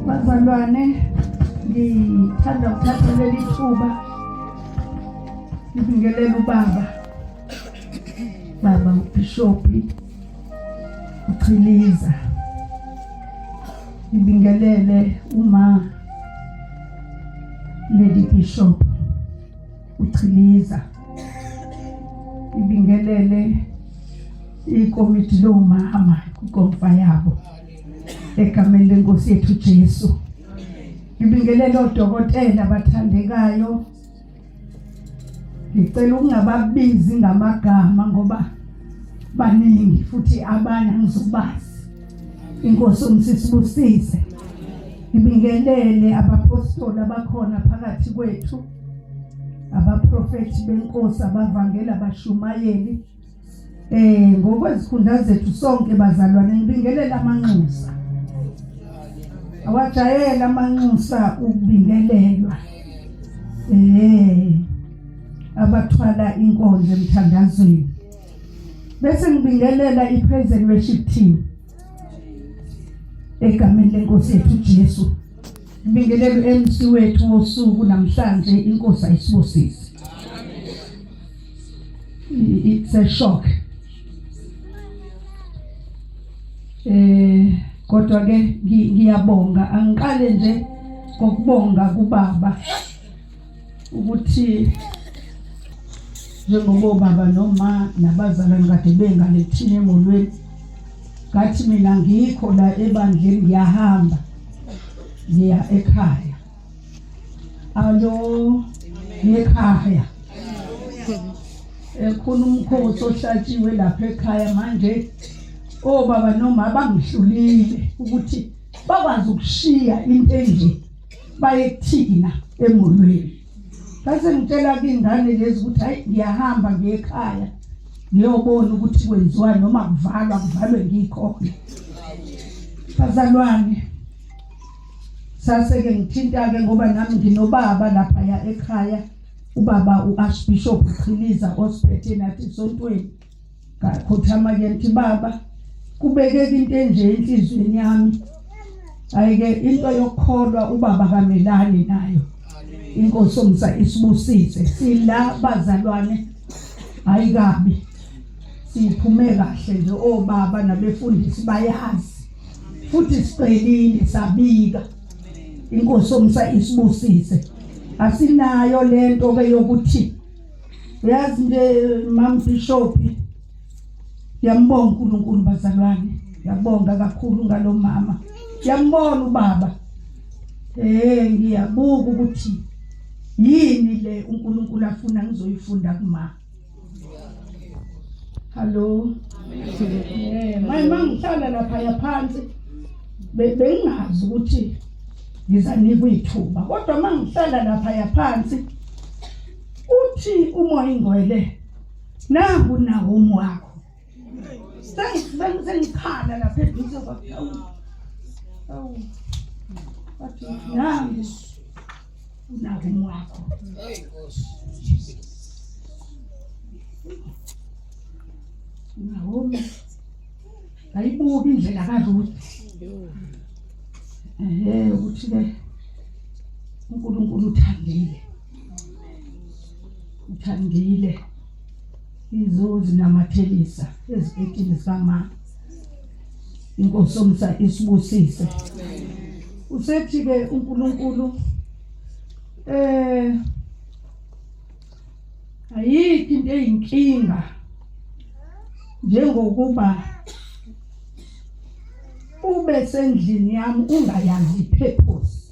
Bazalwane, ngithanda ukuthatha leli thuba ngibingelela baba uBishop uChiliza, ngibingelele uma Lady Bishop uChiliza, ngibingelele ikomiti lomama kukomfa yabo egameni lenkosi yethu Jesu. Ngibingelele odokotela abathandekayo, ngicela ukungababizi ngamagama ngoba baningi futhi abanye angizobazi. Inkosi umsisibusise. Ngibingelele abapostoli abakhona phakathi kwethu, abaprofeti benkosi, abavangeli, abashumayeli, ngokwezikhundla zethu sonke bazalwane. Ngibingelela amanxusa, awajayela amanxusa ukubingelelwa, abathwala inkonzo emthandazweni. Bese ngibingelela i-praise and worship team egameni lenkosi yethu Jesu. Ngibingelela uMC wethu wosuku namhlanje, inkosi ayisibusise. It's a shock. Kodwa ke ngiyabonga, angiqale nje ngokubonga kubaba ukuthi njengoba baba noma nabazalwane kade bengalethini emolweni, ngathi mina ngikho la ebandleni ngiyahamba ngiya ekhaya. Alo ekhaya khona umkhosi ohlatshiwe lapha ekhaya manje. Baba noma bangihlulile ukuthi bakwazi ukushiya into enje baye kuthina emolweni. Base ngitshela ingane lezi ukuthi hayi ngiyahamba ngiye ekhaya ngiyobona ukuthi kwenziwa noma kuvalwe ngikhona. Bazalwane, saseke ngithinta ke ngoba nami nginobaba lapha ya ekhaya, ubaba uArchbishop Chiliza osiphethe nathi sontweni. Ngakhothama ke ngithi baba, kubekeke into enje enhlizweni yami. Ayike into yokukholwa ubaba kamelani nayo. Inkosi omsa isibusise. Sila bazalwane ayikabi. Siphume kahle nje obaba nabefundisi bayazi. Futhi sicelile sabika. Inkosi omsa isibusise. Asinayo lento ke yokuthi uyazi nje Mam Bishop, yambonga uNkulunkulu bazalwane, yabonga kakhulu ngalomama, yambona ubaba. Ngiyabuka ukuthi yini le uNkulunkulu afuna ngizoyifunda kuma. Hallo. Mangihlala lapha yaphansi bengazi ukuthi ngizanikwa ithuba, kodwa mangihlala lapha yaphansi uthi umoya ingcwele nangu nawomi wakho sengikhala lapha eduze kwakhe awu bathi nangu nawomi wakho Nawomi ayibuki indlela kaRuth ukuthi ke uNkulunkulu uthandile izozinamathelisa ezigqitini zikama inkosi yomsa isibusise usethi ke uNkulunkulu ayikho into eyinkinga njengokuba ube sendlini yami ungayazi purpose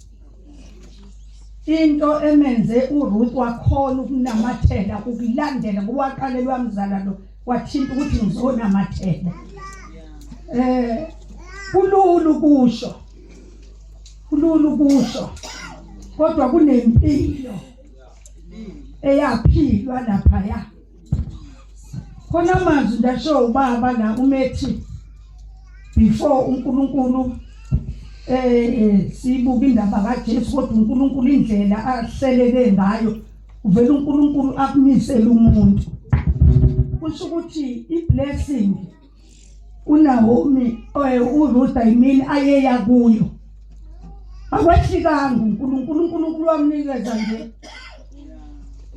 into emenze uRuth wakhona ukunamathela ukulandela ngokwaqalelwa mzala lo wathinta ukuthi ngizonamathela kululu kusho kodwa kunempilo eyaphilwa lapha ya khona manje ndasho ubaba la umethi before uNkulunkulu sibuka indaba kaJesu kodwa uNkulunkulu indlela ahleleke ngayo uvela uNkulunkulu akumisela umuntu kusho ukuthi iblessing uNawomi uRuth ayimini ayeya kuyo akwahlikanga uNkulunkulu wamnikeza nje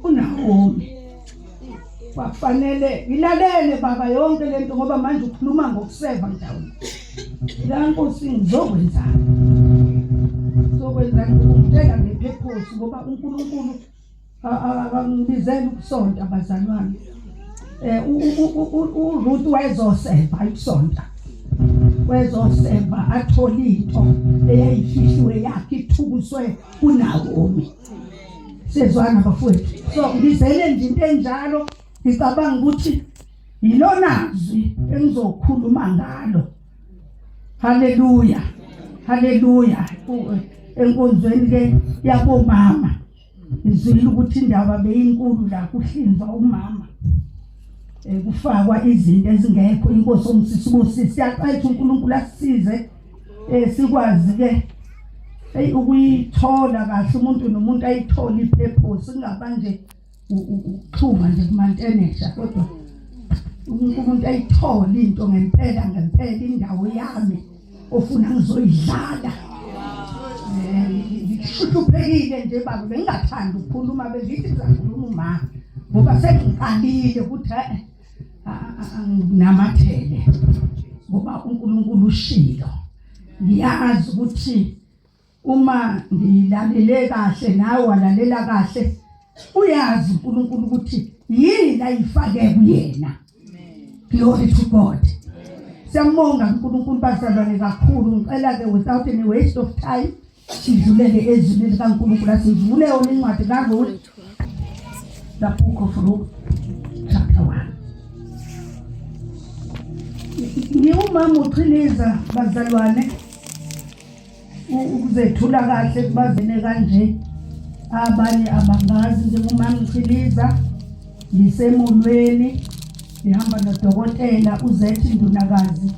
uNawomi wafanele ilalele baba yonke lento ngoba manje ukhuluma ngokuseva ndawo la Nkosi ngizokwenza ukutela ngepurpose ngoba uNkulunkulu akangibizela ukusonta abazalwane uRuth wayezoseva ikusonta wezoseva athola into eyayifihliwe yakhe ithubuswe kuNawomi sezwana bafowethu so ngizele nje into enjalo ngicabanga ukuthi yilonazwi engizokhuluma ngalo haleluya enkonzweni ke yabomama izwile ukuthi indaba beyinkulu la kuhlinzwa umama kufakwa izinto ezingekho inkosi omsisibusisi siyaqetha uNkulunkulu asisize sikwazi ke ukuyithola kahle umuntu nomuntu ayithola ipurpose singabanje ukuxhuma nje kumantenesha kodwa umuntu ayithola into ngempela indawo yami ofuna ngizoyidlala ngishuthuphekile nje baba bengingathanda ukukhuluma bengithi ngizakhuluma uma ngoba sengiqalile ukuthi namathele ngoba uNkulunkulu ushilo ngiyazi ukuthi uma ngilalele kahle nawe walalela kahle uyazi uNkulunkulu ukuthi yini la ifake kuyena glory to God siyambonga uNkulunkulu bazalwane kakhulu ngicela ke without any waste of time sidlulele ezwini kaNkulunkulu asivule yona incwadi kaRuth the book of Ruth chapter 1 ngiyumama uChiliza bazalwane ukuzethula kahle kubazene kanje abanye abangazi njengomama uChiliza lisemulweni lihamba nodokotela uzethi Ndunakazi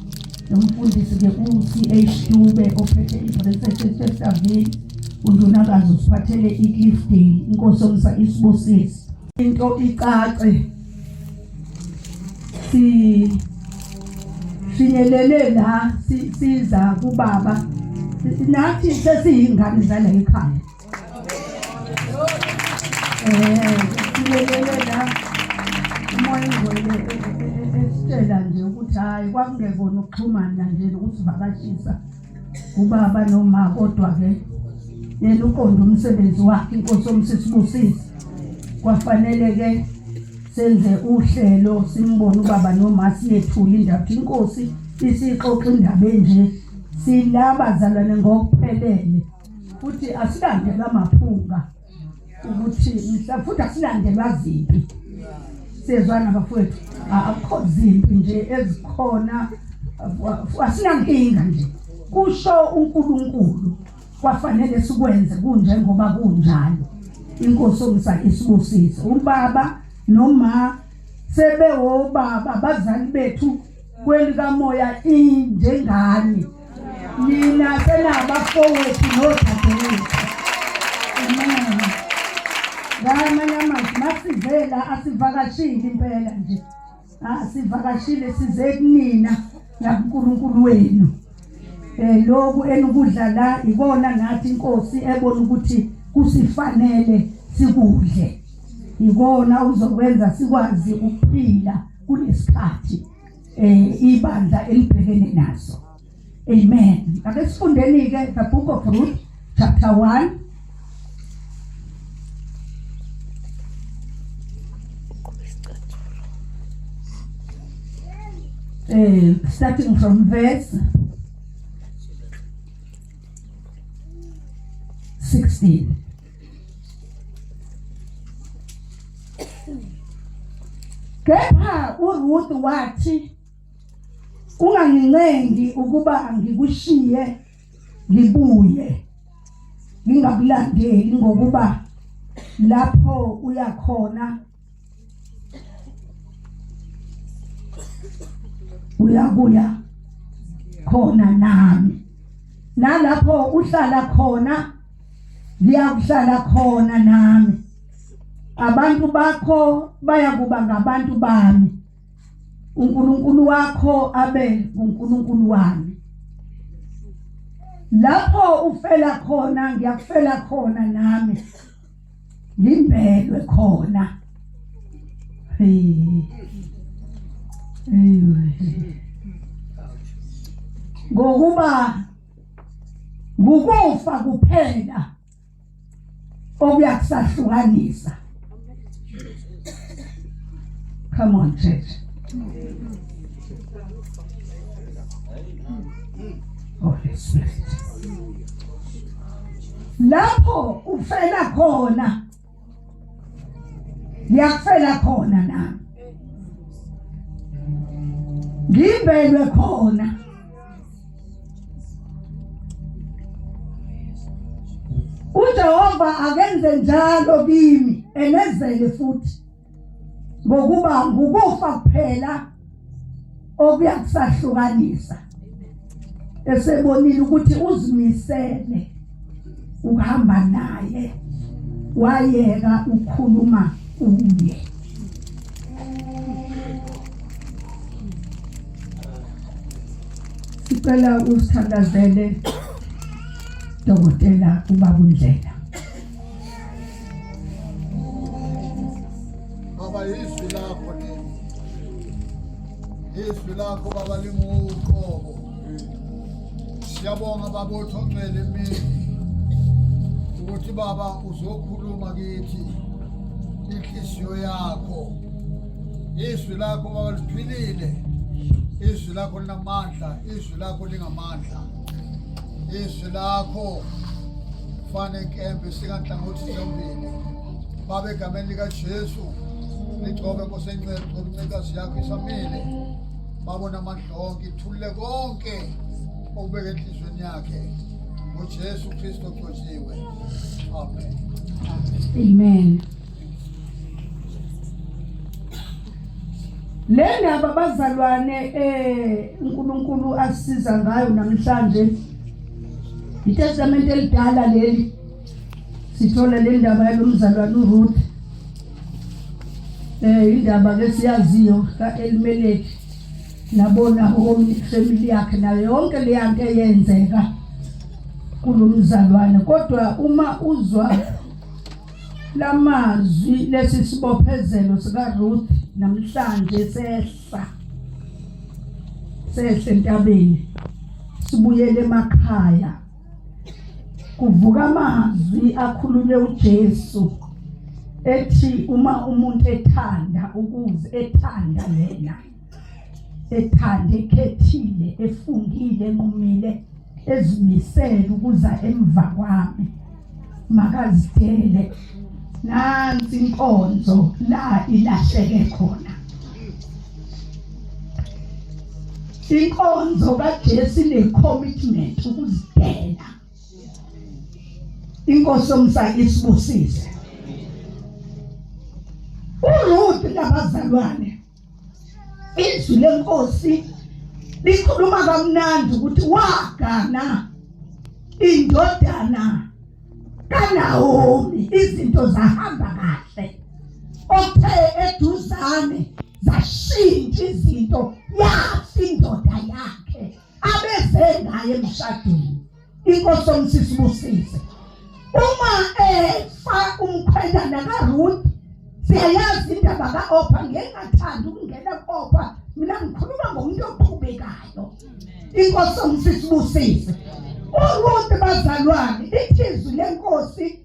nomfundisi ke uCH Dube ophethe iresearch eSaville uNdunakazi usiphathele iCliffdale inkosi yomsa isibusisi into icace sinyelele la siza kubaba nathi sesiyingane zala ekhaya sinyelele la umoya ngwele esitshela nje ukuthi hayi kwakungekona ukuxhumana nje nokusivakashisa ubaba noma kodwa ke yena uqonda umsebenzi wakhe inkosi yomsisibusisi kwafanele ke senze uhlelo simbone ubaba noma siyethula indaba inkosi isixoxa indaba enje silabazalwane ngokuphelele futhi asilandelwa amaphunga ukuthi futhi asilandelwa zimpi sezwana bafowethu akukho zimpi nje ezikhona asinankinga nje kusho uNkulunkulu kwafanele sikwenze kunje ngoba kunjalo inkosi yomsa isibusise ubaba noma sebe obaba abazali bethu kwelika moya injengani nina senabafowethu nodadewethu. Amen. Ngamanyama masivela asivakashile impela nje. Sivakashile size kunina nakuNkulunkulu wenu. Lokhu enukudla la ikona nathi inkosi ebona ukuthi kusifanele sikudle. Ikona uzokwenza sikwazi ukuphila kulesikhathi ibandla elibhekene naso. Amen. Ake sifundeni ke the book of Ruth chapter 1. Starting from verse 16. Kepha uRuth wathi ungangincengi ukuba ngikushiye ngibuye ngingakulandeli ngokuba lapho uyakhona uyakuya khona nami nalapho uhlala khona ngiyakuhlala khona nami abantu bakho bayakuba ngabantu bami uNkulunkulu wakho abe uNkulunkulu wami lapho ufela khona ngiyakufela khona nami ngimbelwe khona. Ngokuba ngukufa kuphela okuyakusahlukanisa. Come on, church. Holy Spirit. Lapho ufela khona ngiyakufela khona nami ngimbelwe khona. uJehova akenze njalo kimi enezele futhi ngokuba ngukufa kuphela okuyakusahlukanisa. Esebonile ukuthi uzimisele ukuhamba naye wayeka ukukhuluma kuye. Sicela usithandazele Dokotela Ubaba uNdlela. Baba izwi lakho leli. Izwi lakho baba linguqobo. Siyabonga baba uthongcele emini. Ukuthi baba uzokhuluma kithi inhliziyo yakho. Izwi lakho baba liphilile. Izwi lakho linamandla, izwi lakho lingamandla. Izwi lakho fane kembe sikanhlangothi zombili. Baba egameni lika Jesu ligcobe nkosencela ukuncikazi yakho isamile. Babona amandla onke ithulile konke okubeka enhlizweni yakhe. ngoJesu Kristu ogcotshiwe. Amen. Amen. Lendaba bazalwane uNkulunkulu asisiza ngayo namhlanje iTestament elidala leli sithola le ndaba yalomzalwane uRuth indaba lesiyaziyo kaElimeleki nabona family yakhe nayo yonke le yanto eyenzeka kulomzalwane. Kodwa uma uzwa lamazwi lesi sibophezelo sika Ruth namhlanje sehla entabeni sibuyele emakhaya kuvuka amazwi akhulunywe uJesu ethi uma umuntu ethanda ukuze ethanda yena ethande ekhethile efungile enqumile ezimisela ukuza emva kwami makazidele nansi inkonzo la ilahleke khona. Inkonzo kaJesu ne-commitment ukuzidela. Inkosi yomsaka isibusise. uRuth labazalwane izwi lenkosi likhuluma kamnandi ukuthi wagana indodana kaNawomi, izinto zahamba kahle. Othe eduzane zashintsha izinto, yafi indoda yakhe abeze ngaye emshadweni. Inkosi omsisibusise. Uma efa umkhwenyana kaRuth, siyayazi indaba kaOpha, ngengathanda ukungena kuOpha, mina ngikhuluma ngomuntu oqhubekayo. Inkosi omsisibusise. uRuth bazalwane, lithi izwi lenkosi,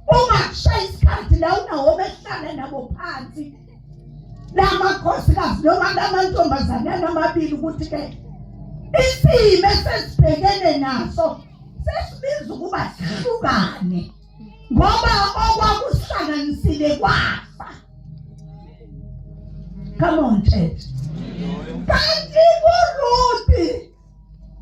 ungakushaya isikhathi la uNawomi ehlala nabo phansi lamakhosikazi noma lamantombazane amabili ukuthi ke isimo esesibhekene naso sesibiza ukuba sihlukane ngoba okwakusihlanganisile kwafa. Come on, church. Kanti uRuth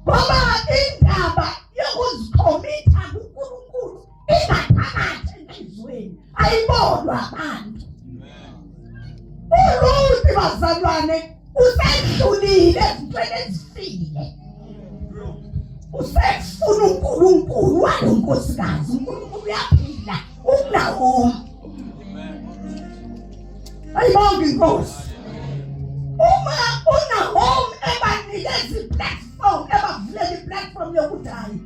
ngoba indaba yokuzikhomitha kuNkulunkulu ingaphakathi enhlizweni, ayibonwa abantu. uRuth bazalwane usedlulile ezintweni ezifile. Usefuna uNkulunkulu walonkosikazi. uNkulunkulu uyaphila uNawomi. Ayibonge inkosi. Uma uNawomi ebanikeza iplatform, ebavulela iplatform yokuthi hayi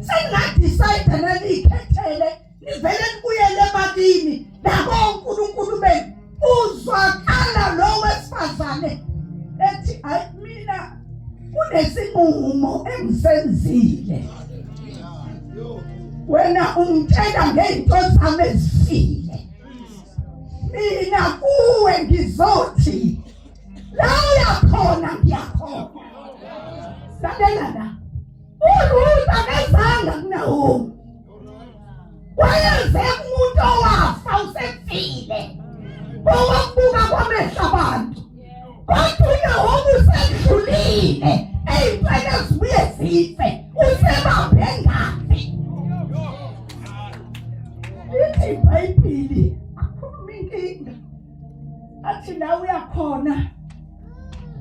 sengadecide naniyikhethele nivele nibuyele emakini nakoNkulunkulu benu, uzwakala lo wesifazane ethi hayi mina kunesinqumo engisenzile. Wena ungitshela ngey'nto zami ezifile, mina kuwe ngizothi la uyakhona ngiyakhona. Lalela la, uRuth akezanga kuNawomi, wayeze umuntu owafa usefile owakubuka kwamehlo abantu, kodwa uNawomi usedlulile, ey'ntweni ezibuye zife, usebambe ngaphi. Lithi iBhayibhili akhuluma inkinga, athi la uyakhona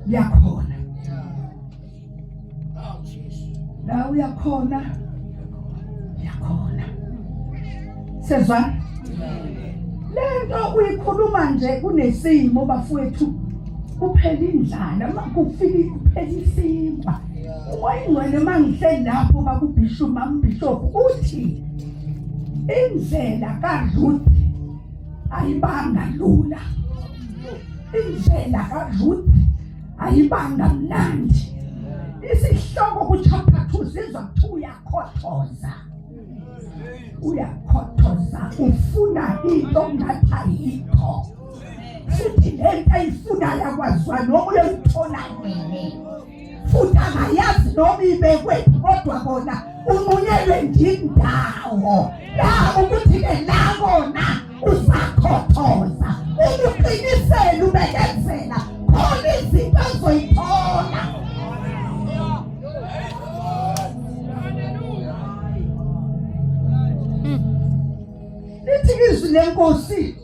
ngiyakhona, la uyakhona ngiyakhona. Sezwana lento uyikhuluma nje kunesimo bafowethu, kuphela indlala makufika kuphela isinkwa. Umoyingcwele mangihleli lapho bakubhishop mambishop uthi indlela kaRuth ayibanga lula, indlela kaRuth ayibanga mnandi. Isihloko kuchapter 2 sizwa kuthi uyakhothoza, uyakhothoza, ufuna into ongathi ayikho, futhi lento ayifuna yakwaziwa noma uyayithola nini, futhi angayazi noma ibekwe, kodwa bona unqunyelwe ndindawo la ukuthi ke la kona uzakhothoza, uqinisele ubekezela khona izinto azoyithola. Lithi izwi lenkosi,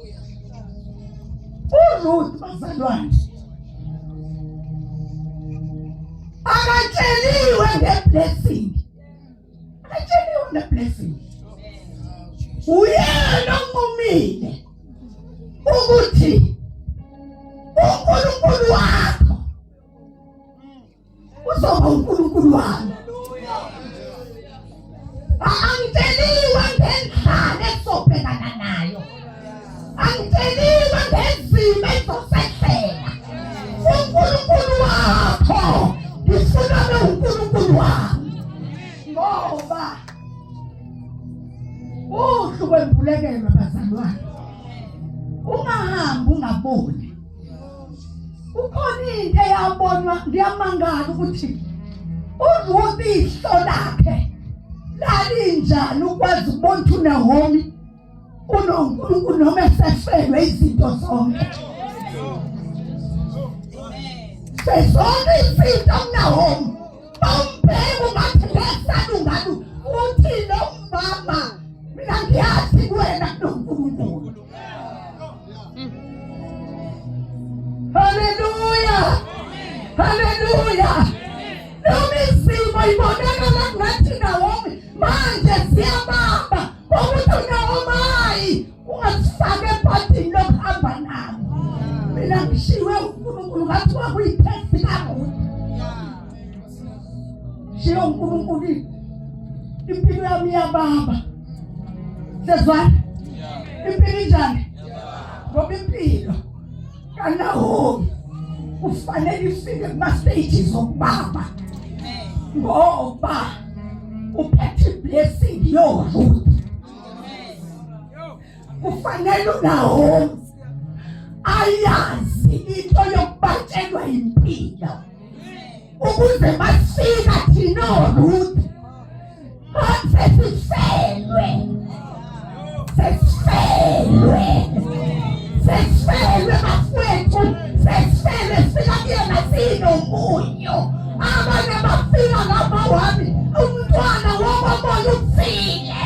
uRuth bazalwane akatsheliwe ngeblessing, akatsheliwe ngeblessing. Uyena onqumile ukuthi uNkulunkulu wakho uzoba uNkulunkulu wami. Angitsheliwe ngendlala esizobhekana nayo, angitsheliwe ngezimo ezizosehlela. uNkulunkulu wakho ngifuna uNkulunkulu wami, ngoba uhlu kwempulekelwa bazalwane, ungahambi ungaboni. Ukhona into eyabonwa, ngiyamangala ukuthi uRuth ihlo lakhe lalinjani ukwazi ukubona ukuthi uNawomi uNkulunkulu noma esefelwe izinto zonke. Sezonke izinto uNawomi bambheka ungathi lesalungalu, uthi lo mama mina ngiyazi kuwena kuNkulunkulu. Hallelujah. Hallelujah. Noma izimo ibonakala ngathi Nawomi manje siyabamba ukuthi uNawomi ungasifake ebhodini lokuhamba nami. Mina ngishiwe uNkulunkulu ngathi wakuyitesti kakhulu. Shiwo uNkulunkulu impilo yami yababa. Sezwana? Impilo njani? Ngoba impilo kaNawomi ufanele ifike kuma-stages okubaba. Ngoba uphethe blessing yoRuth. Kufanele uNawomi ayazi into yokubatshelwa impilo ukuze masifika thina uRuth sesifelwe bafowethu, sesifelwe sifika kuyena sinomunyo. Abanye bafika ngama-1 umntwana wokomoya ufile.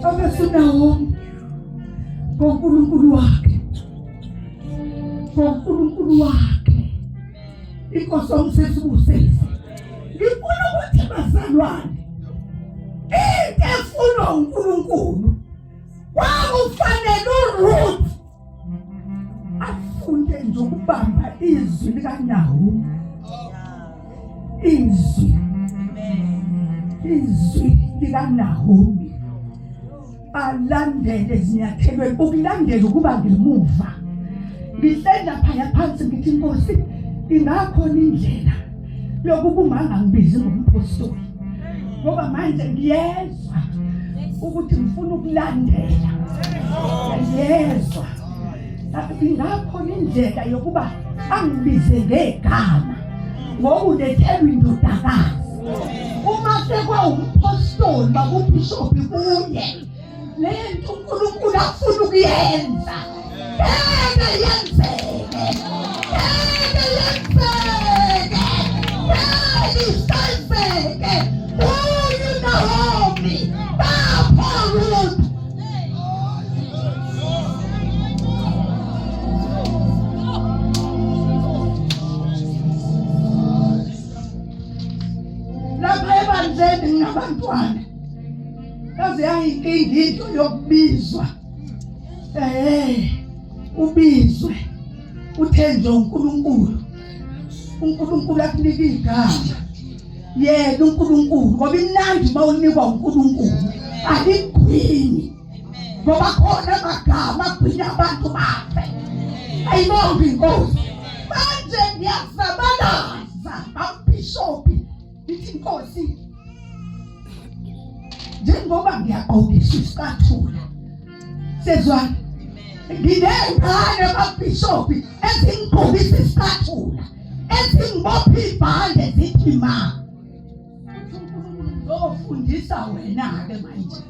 Abese uNawomi ngoNkulunkulu wakhe, inkosi omsesibusisi ngifuna ukuthi bazalwane into efunwa uNkulunkulu kwakufanele uRuth afunde nje ukubamba izwi likaNawomi. Izwi likaNawomi alandele izinyathelweni. Ukulandela ukuba ngemuva. Ngihlenda phaya phansi ngithi Nkosi ingakhona indlela yokuba ngibizi ngomphostoli ngoba manje ngiyezwa ukuthi ngifuna ukulandela. Ngiyezwa ingakhona indlela yokuba angibize ngegama ngoba ulethelwe indodakazi. Uma sekwa umphostoli bakubishop kuye lento uNkulunkulu afuna ukuyenza. Lapha ebandleni nginabantwana kaze yayinkinga into yokubizwa. Ubizwe uthenjwe uNkulunkulu akunika igama. Yena uNkulunkulu ngoba imnandi mawunikwa uNkulunkulu aligcini ngoba khona amagama agcina abantu bafe. Ayibonge inkosi. Manje ngiyazabalaza ababhishopi ithi Nkosi njengoba ngiyaqondisa isikathula sezwana ngidengane ababhishopi ezingqobisa isikathula ezingibopha ibhande zithi ma ngofundisa wena-ke manje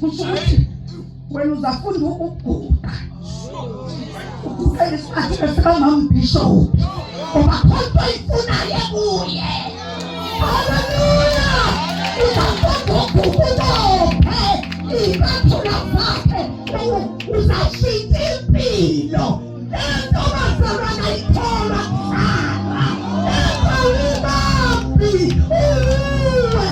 kusho ukuthi wena uzafunda ukuguqa isikhathi esikamambhishopi ngoba khonto ifunaye kuye. Haleluya. Uzafunda ukubophe ikathula zakhe uzashintsha impilo. Lento bazalwana ithola kuqala ebawibambi uwe.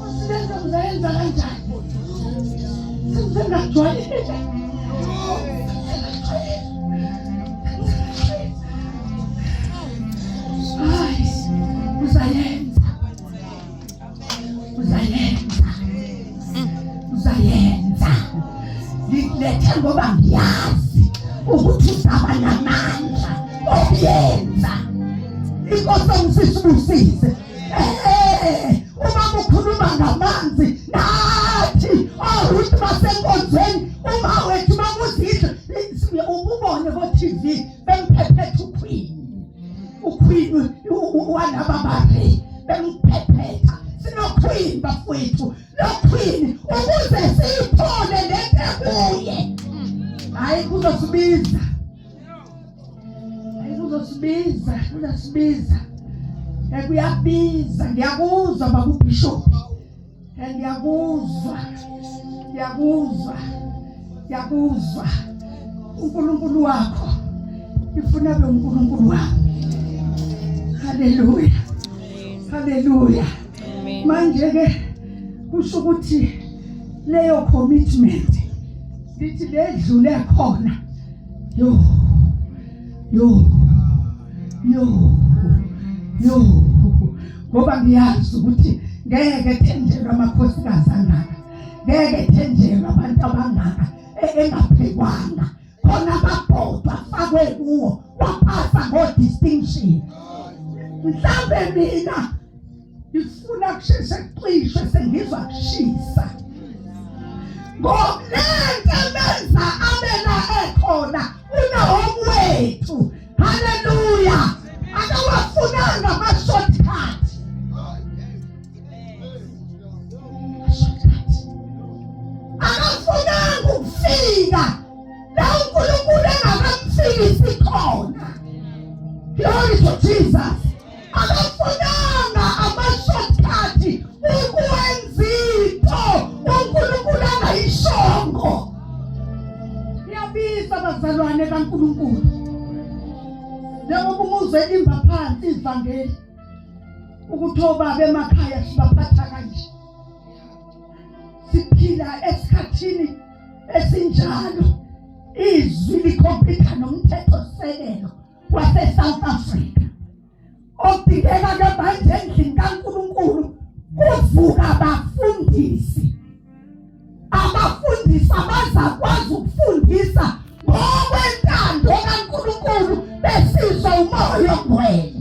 Usilenza uzayenza kanjani? Sengajwayele. Uzayenza. Lethe ngoba ngiyazi ukuthi uzaba namandla okuyenza. Inkosi omsisibusise. Uma ukhuluma ngamanzi nathi oRuth basenkonzweni uma wethu bakuzizwe ububone ko-TV bemphephethe uQueen wanaba bari bemphephetha. SinoQueen bafowethu noQueen ukuze siyithole lento kuye. Hayi kuzosibiza. Ekuyabiza ngiyakuzwa baba Bishop. Ngiyakuzwa. uNkulunkulu wakho ifuna be uNkulunkulu wakho. Hallelujah. Hallelujah. Manje ke kusho ukuthi leyo commitment lithi ledlule khona. Yo. Ngoba ngiyazi ukuthi ngeke thenjelwa amakhosikazi angaka. Ngeke thenjelwa abantu abangaka engaphekwanga. Khona amabhodwa afakwe kuwo wapasa ngo distinction. Mhlambe mina ngifuna kusheshe kucishwe sengizwa kushisa. Ngokulento benza abela ekhona uNawomi wethu. Hallelujah. Akawafunanga ama-shortcut. Akafunanga ukufika la uNkulunkulu engakamfikisi khona. Glory to Jesus. Akafunanga ama-shortcut ukwenza into uNkulunkulu angayishongo. Ngiyabiza abazalwane kaNkulunkulu. Njengoba umuzwe imba phansi ivangeli ukuthi obaba emakhaya sibaphatha kanje. Siphila esikhathini esinjalo. Izwi likhompyutha nomthetho sisekelo wase-South Africa. Okudingeka ke manje endlini kaNkulunkulu kuvuka abafundisi. Abafundisi abazakwazi ukufundisa ngokwentando kaNkulunkulu besizwa umoya ogcwele.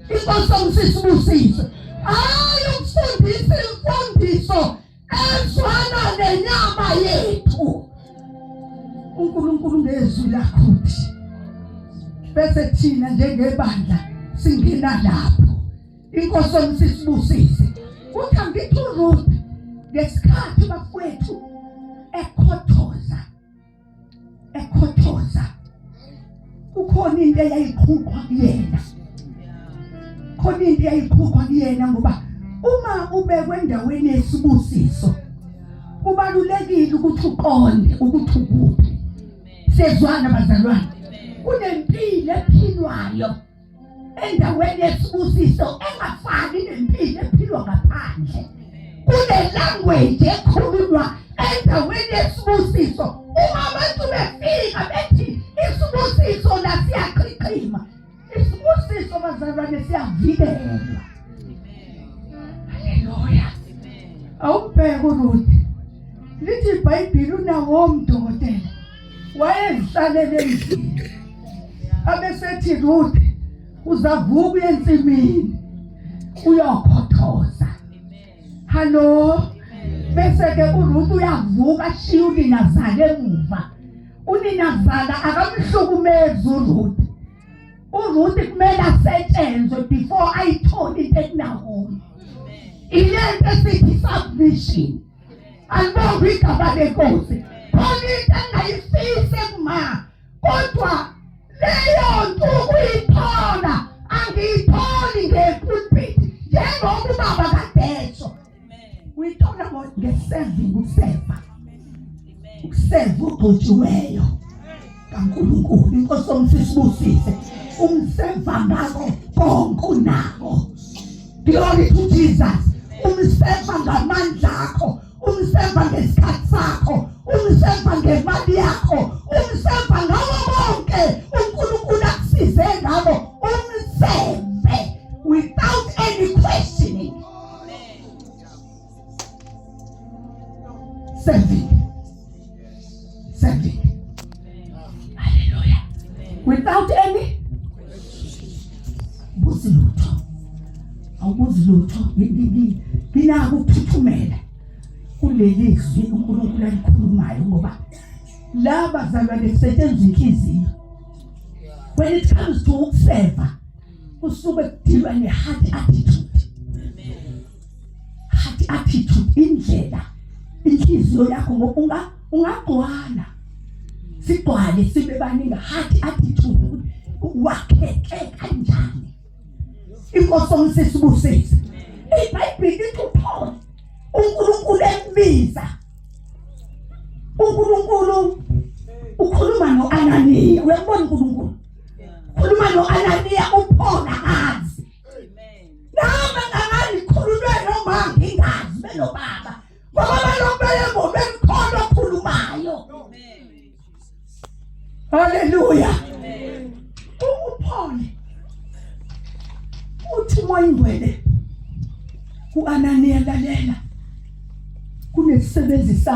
Inkosi yomsisibusiso. Ukufundisa imfundiso ezwana nenyama yethu. uNkulunkulu ngezwi lakhothi. Bese thina njengebandla singena lapho. Inkosi yomsisibusise. Uthi angithi uRuth ngesikhathi bafowethu ekhothoza. Kukhona into eyayiqhubha kuyena. Ngoba uma ubekwe endaweni yesibusiso kubalulekile ukuthi uqonde ukuthi ukuphi. Sezwana bazalwane. Kunempilo ephilwayo endaweni yesibusiso engafani nempilo ephilwa ngaphandle. Kune language ekhulunywa endaweni yesibusiso. Uma abantu befika bethi isibusiso la siyaqhiqima. Isibusiso bazalwane siyavikelwa. Hallelujah. Awubheke uRuth. Lithi iBhayibheli uNawomi dokotela wayezihlalele endlini. Abesethi Ruth uzavuka uye ensimini uyokhothoza. Hallo. Bese ke uRuth uyavuka ashiya uninazala emuva. Uninazala akamhlukumezi uRuth. uRuth kumele asetshenzwe before ayithole into kuNawomi. Ilento esithi submission. Alibonga igama lenkosi. Khona into engayifise kuma. Kodwa leyo nto ukuyithola angiyitholi ngepulpit. Njengoba ubaba kadesho. Uyithola ngeseving ukuseva. Ukuseva ugcotshiweyo kaNkulunkulu. Inkosi yomsisibusise. Umseva ngako konke unako. Glory to Jesus. Umseva ngamandla akho. Umseva ngesikhathi sakho. Umseva ngemali yakho. Umseva ngawo bonke uNkulunkulu akusize ngabo. Umseve without any questioning. Serving. Hallelujah. Without any buzilutho. Awubuzilutho. Ngina ukuthuthumela kuleli izwi uNkulunkulu alikhulumayo ngoba laba bazalwane kusetshenzwa inhliziyo. When it comes to ukuseva usuke kudilwa ne-heart attitude. Heart attitude indlela inhliziyo yakho ngoba ungagcwala. Sigcwale sibe baningi heart attitude wakheke kanjani. Inkosi omsisibusise. iBhayibheli lithi uPaul uNkulunkulu embiza. uNkulunkulu ukhuluma noAnaniya. Uyabona uNkulunkulu ukhuluma noAnaniya uPaul akazi. Noma ngani khululwe noma ngingazi benobaba. Ngoba balobele ngobemkholo okhulumayo. Hallelujah. uPaul uthi moyingwele kuAnaniya lalela. Kunesebenzisa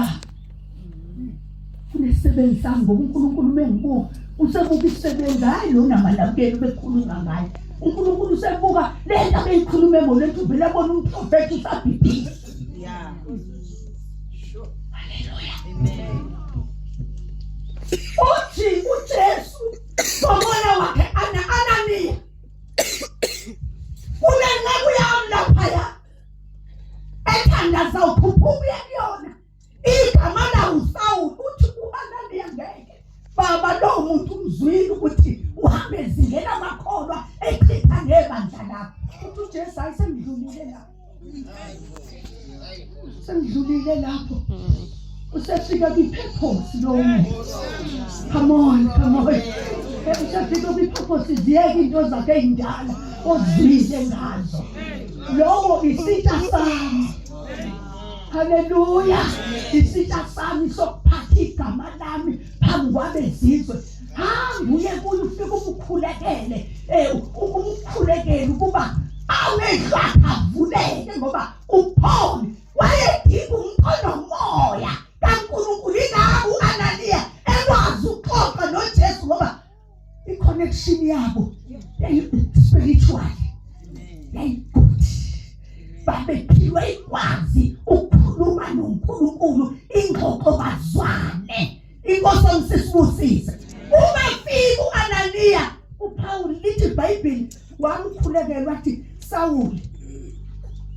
ngoba uNkulunkulu mengibuka usebuka isebenza hayi lo namalabukeli bekhuluma ngayo. uNkulunkulu usebuka lento abeyikhulume ngolethu vele abona umprofeti usabhibhile. Yeah. Sure. Hallelujah. Amen. Uthi uJesu ngomona wakhe Ananiya. Unenqaku yami laphaya. Ethandaza uphuphuya kuyona. Igama la uSawuli uthi uAnaniya ngeke. Baba lo muntu umzwile ukuthi uhambe ezingena amakholwa echitha ngebandla lapho. Uthi uJesu ayisengidlulile lapho. Sengidlulile lapho. Usefika kwi-purpose lo muntu. Come on. Usefika kwi-purpose ziyeke into zakhe ey'ndala ozwile ngazo. Lowo isitha sami. Hallelujah. Isitha sami sokuphatha igama lami phambi kwabezizwe. Nguye kuyo ufika umkhulekele. Umkhulekele ukuba amehlo avuleke ngoba uPaul wayedinga umkhono moya kaNkulunkulu ingako uAnaniya ekwazi ukuxoxa noJesu ngoba i-connection yabo spiritual. Yayigudi. Babephiwe ikwazi ukukhuluma noNkulunkulu ingxoxo bazwane. Inkosi omsisibusise. Umafika uAnaniya uPaul lithi iBhayibheli wamkhulekela wathi Sawuli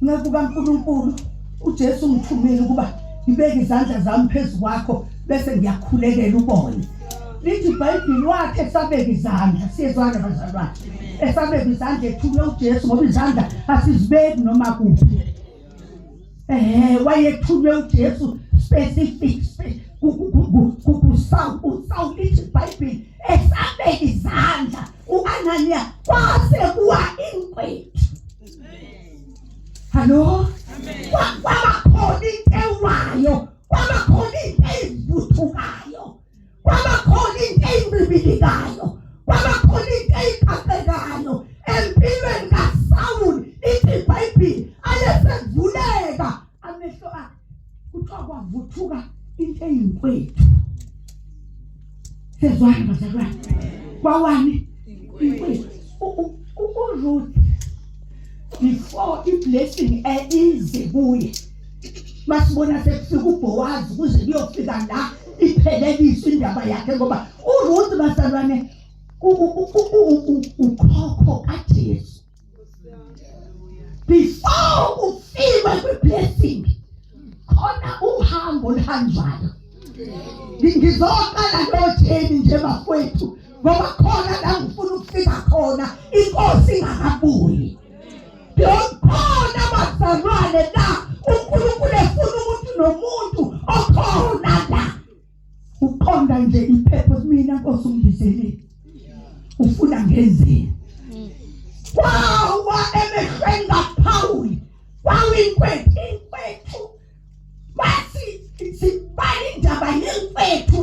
ngakuka uNkulunkulu uJesu ngithumile ukuba ngibeke izandla zami phezu kwakho bese ngiyakhulekela ubone. Lithi iBhayibheli wathi esabeka izandla siyezwana bazalwane. Esabeka izandla ethunywe uJesu ngoba izandla asizibeki noma kuphi. Wayethunywe uJesu specific uSawuli lithi iBhayibheli esabeka izandla uAnaniya kwase kuwa inkwethu. Hallo? Kwabakhona into ewayo, kwabakhona into eyivuthukayo, kwabakhona into eyincibilikayo, kwabakhona into eyikaqekayo empilweni kaSawuli. Lithi iBhayibheli ayesevuleka amehlo akhe kuthiwa kwavuthuka into eyinkwethu. Sezwana bazalwane. Kwawani inkwethu. uRuth before i-blessing ize kuye masibona sekufika uBowazi kuze kuyofika la iphelelisa indaba yakhe ngoba uRuth bazalwane ukhokho kaJesu. Before ufike kwi-blessing khona uhambo oluhanjwayo. Ngizoqala noJeni nje bafowethu ngoba khona la ngifuna ukufika khona inkosi ingakabuyi. Khona bazalwane la uNkulunkulu efuna umuntu nomuntu okhona la. Uqonda nje iphepho mina Nkosi ungibizele. Ufuna ngenzeni? Wawa emehlweni kaPaul. Inkwethu. Basi sibali indaba yenkwethu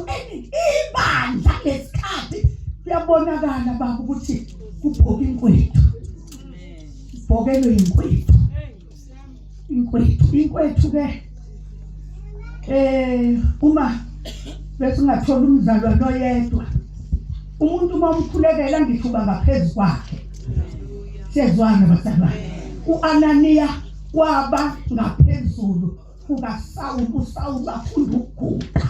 ibandla lesikhathi. Kuyabonakala baba ukuthi kubhoka inkwethu. Bhokelwe inkwethu. Inkwethu ke uma bese ngathola umzalwane oyedwa. Umuntu momkhulekela ngithuba ngaphezulu kwakhe. Siyezwana bazalwane. uAnaniya waba ngaphezulu kukaSawuli. uSawuli afunda ukuguqa.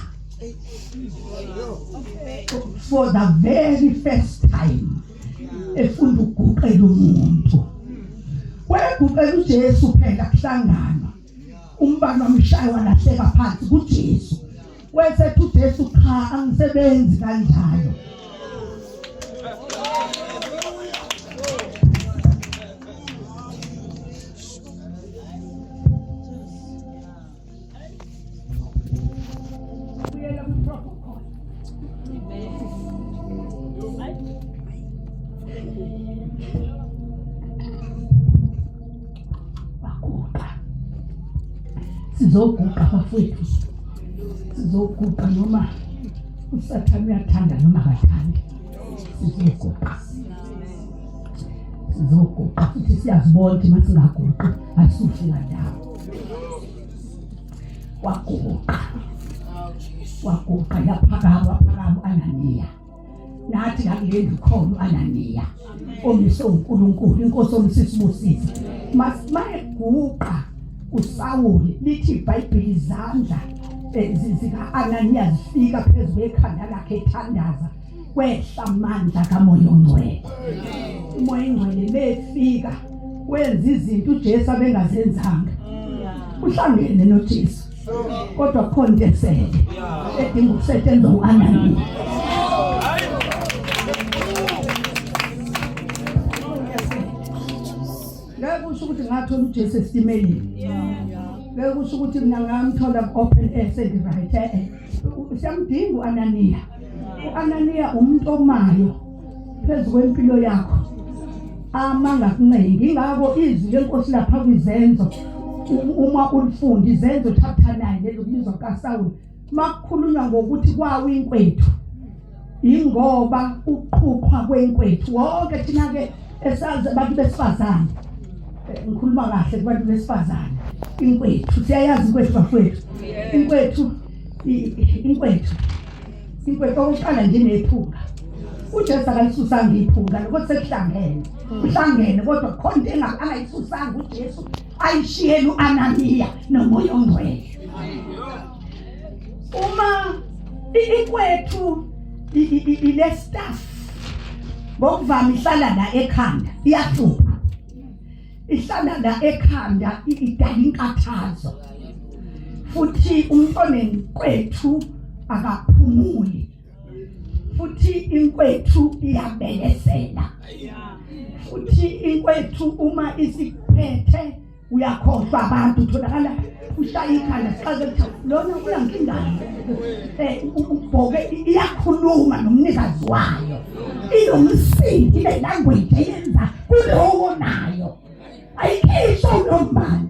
For the very first time efunda ukuguqela umuntu. Weguqela uJesu phela kuhlangana. Umbani wamshaya walahleka phansi kuJesu. Wesethi uJesu cha angisebenzi kanjalo. Baguqa. Sizoguqa bafowethu. Sizoguqa noma usathane uyathanda noma akathandi. Sizoguqa. Sizoguqa futhi siyazibona ukuthi masingaguqi asifika ndawo. Waguqa yaphakama Ananiya. Nathi ngakule ndlu khona Ananiya. Omise uNkulunkulu inkosi omsisibusise. Mayeguqa uSawuli lithi iBhayibheli izandla zika Ananiya zifika phezu kwekhanda lakhe ethandaza kwehla amandla kaMoya oNgcwele. uMoya oNgcwele befika wenza izinto uJesu abengazenzanga. Uhlangene noJesu kodwa khona into esele edinga ukusetshenzwa uAnaniya. Ngeke usho ukuthi ngathola uJesu esitimeleni. Ngeke usho ukuthi mina ngamthola ku-open air right. Siyamdinga uAnaniya. uAnaniya umuntu omayo phezu kwempilo yakho. Amanga kuncengi ingako izwi lenkosi lapha kwizenzo. Uma ulifunda izenzo chapter 9 lezokubizwa kaSawuli makukhulunywa ngokuthi kwawo inkwethu ingoba uqhuqhwa kwenkwethu wonke thina ke esazi abantu besifazane ngikhuluma kahle kubantu besifazane inkwethu siyayazi inkwethu bafowethu inkwethu okuqala nje nephunga uJesu akayisusanga iphunga lokho sekuhlangene kodwa khona into angayisusanga uJesu ayishiyele uAnaniya noMoya oNgcwele. Uma inkwethu ile staff ngokuvama ihlala la ekhanda iyahlupha. Ihlala la ekhanda idala inkathazo. Futhi umuntu onenkwethu akaphumuli. Futhi inkwethu iyabelesela. Futhi inkwethu uma isiphethe uyakhohlwa abantu utholakala ushaya ikhanda sichaze ukuthi lona uyangingani. Ubhoke iyakhuluma nomnikazi wayo. Inomsindi ile language eyenza kulowo nayo. Ayikhisho nombani.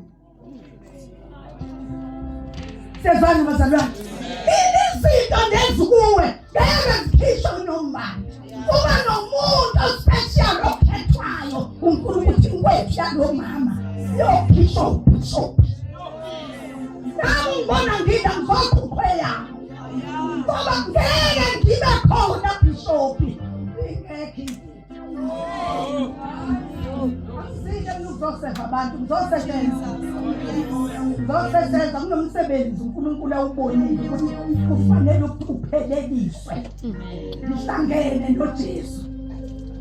Sezwana bazalwane. Izinto nezikuwe ngeke zikhisho nombani. Kuba nomuntu special okhethwayo uNkulunkulu uthi inkwethu yalo mama yokhisho bishop. Ngibona ngida ngizokhuphela. Ngoba ngeke ngibe khona bishop. Ngeke. Ngizoseva abantu ngizosebenza kunomsebenzi uNkulunkulu awubonile ukuthi kufanele upheleliswe. Ngihlangene noJesu.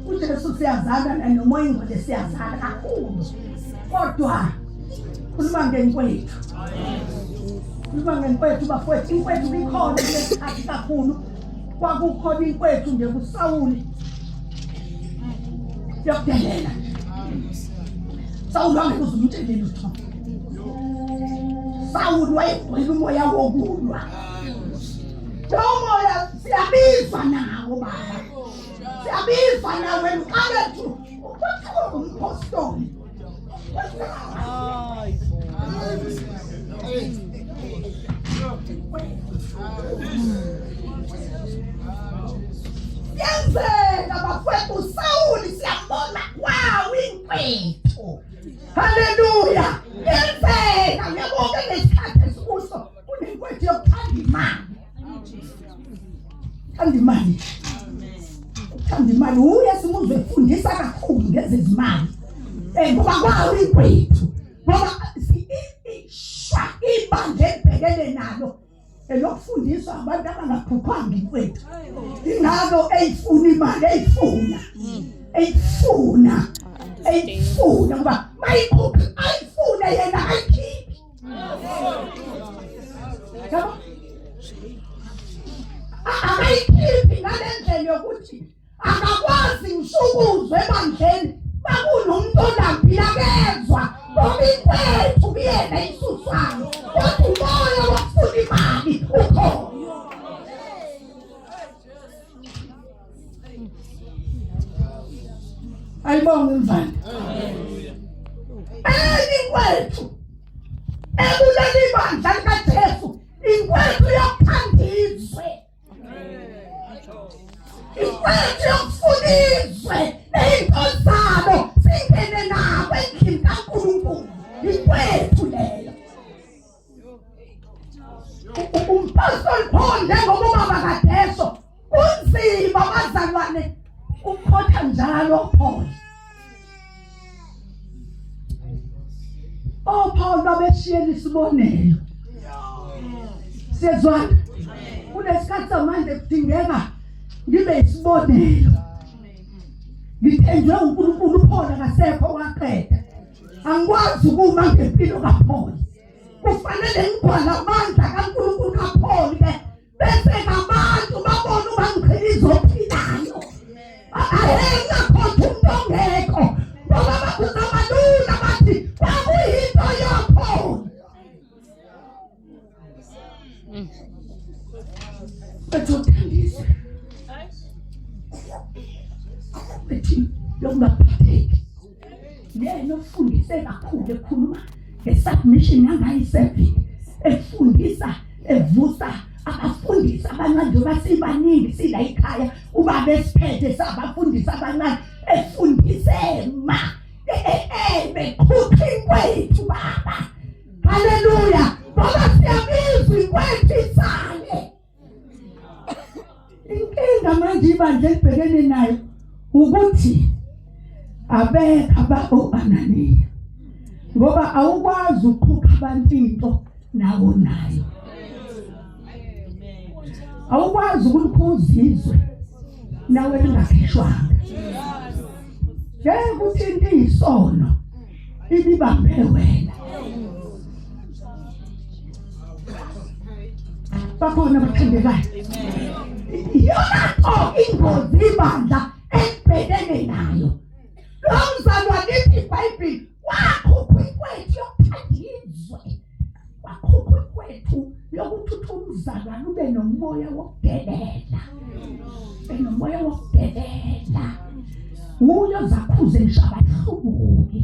uJesu siyazana noMoya oNgcwele siyazana kakhulu. Kodwa khuluma ngenkwethu. Khuluma ngenkwethu bafowethu. Inkwethu ikhona lesikhathi kakhulu. Kwakukhona inkwethu nje kuSawuli. Yokudelela. Sawuli wangekuza umtheleli utho. Sawuli wayegcwele umoya wokulwa. Lomoya siyabizwa nawo baba. Siyabizwa nawe mqabethu. Ukuthiwa umpostoli. Yenzeka bafowethu Sawuli siyambona kwawo inkwethu. Haleluya. Yenzeka uyabona ngesikhathi esikuso kunenkwethu yokuthanda imali. Thanda imali. Uye simuzwe efundisa kakhulu ngezezimali. Ngoba kwawo inkwethu. Ngoba ibandla ebhekene nalo elokufundiswa abantu abangaqhuqwanga inkwethu. Ingalo eyifuna imali eyifuna ngoba mayikhuphi ayifuna yena ayikhiphi. Yabo akayikhiphi ngalendlela yokuthi akakwazi ngishukuzwe ebandleni bakunomuntu olambile akezwa ngoba inkwethu kuyena isuswayo kodwa umoya wokufuna imali ukhona. ayibonge imvana inkwethu ebulali bandla likaJesu inkwethu yokuthandizwe inkwethu yokufundizwe ney'nto zabo singene nabo endlini kaNkulunkulu inkwethu leyo umpostoli Paul njengoba ubaba kaDeso unzima bazalwane ukhotha njalo Paul Paul babeshiyela isibonelo siyezwana kunesikhathi samanje kudingeka ngibe isibonelo ngithenjwe uNkulunkulu Paul akasekho waqeda angikwazi ukuma ngempilo kaPaul kufanele ngigwala amandla kaNkulunkulu kaPaul ke bese abantu babona ubangiqhiliza ophilayo ayengakhothi umuntu ongekho ngoba bakuzabalula bathi kwakuyinto yaPaul betothandisa bethi lokungaphatheki yena ufundise kakhulu ekhuluma ngesubmission yangayiseven efundisa evusa abafundisi abancane njengoba sibaningi sila ekhaya ubaba esiphethe sabafundisa abancane efundisema bekhupha inkwethu baba haleluya baba siyabizwa inkwethu isale inkinga manje ibandla elibhekene nayo ukuthi abekho abao-Ananiya ngoba awukwazi ukukhupha abantu into nawo nayo awukwazi ukulikhuzizwe nawe lingakhishwanga ngeke uthi into iyisono ibibambe wena bakhona bathandekayo yonakho ingozi ibandla elibhekene nayo lo mzalwane lithi iBhayibheli wakhupha inkwethu yokuthandizwe wakhupha inkwethu yokuthi umzalwane ube nomoya wokudelela enomoya wokudelela uyo zakhuze ngishabahlubuki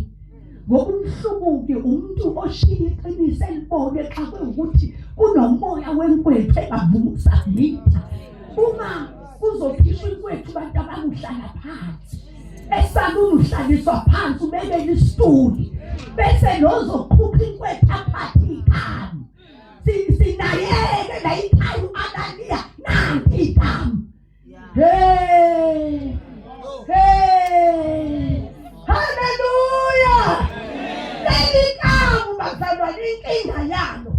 ngoba umhlubuki umuntu oshiya iqiniso elibone xa kuwukuthi unomoya wenkwethu engavumi ukusabmitha uma kuzokhishwa inkwethu abantu abakuhlala phansi esaluni uhlaliswa phansi ubekele isituli bese lozokhupha inkwethu aphathe igama sinayeke la ikhaya uAnaniya nanti igama hey haleluya leli gama bazalwane inkinga yalo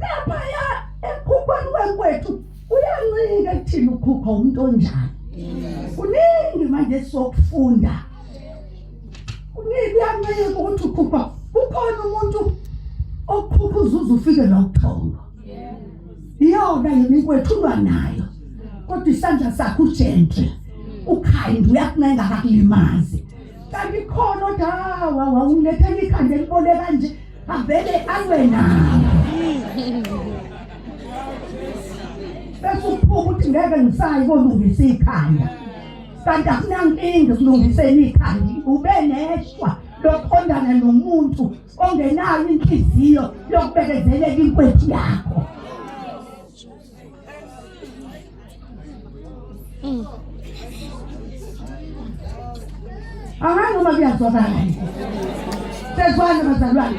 lapha ya ekhuphani kwenkwethu uyancika ekuthini ukhupha umuntu onjani kuningi manje sokufunda kuningi yancika ukuthi ukhupha ukhona umuntu okhupha uzuzu ufike la uthongo iyona yinkwethulwa nayo kodwa isandla sakho ugentle ukhayindi uyakuncenga akakulimazi kanti khona odawa wawulethela ikhanda elibole kanje avele alwe nayo bese uphuka ukuthi ngeke ngisayi kolungisa ikhanda kanti akunankinga kulungiseni ikhanda ube neshwa lokuqondana nomuntu ongenayo inhliziyo yokubekezelela inkwethu yakho noma kuyazwakala sezwana bazalwane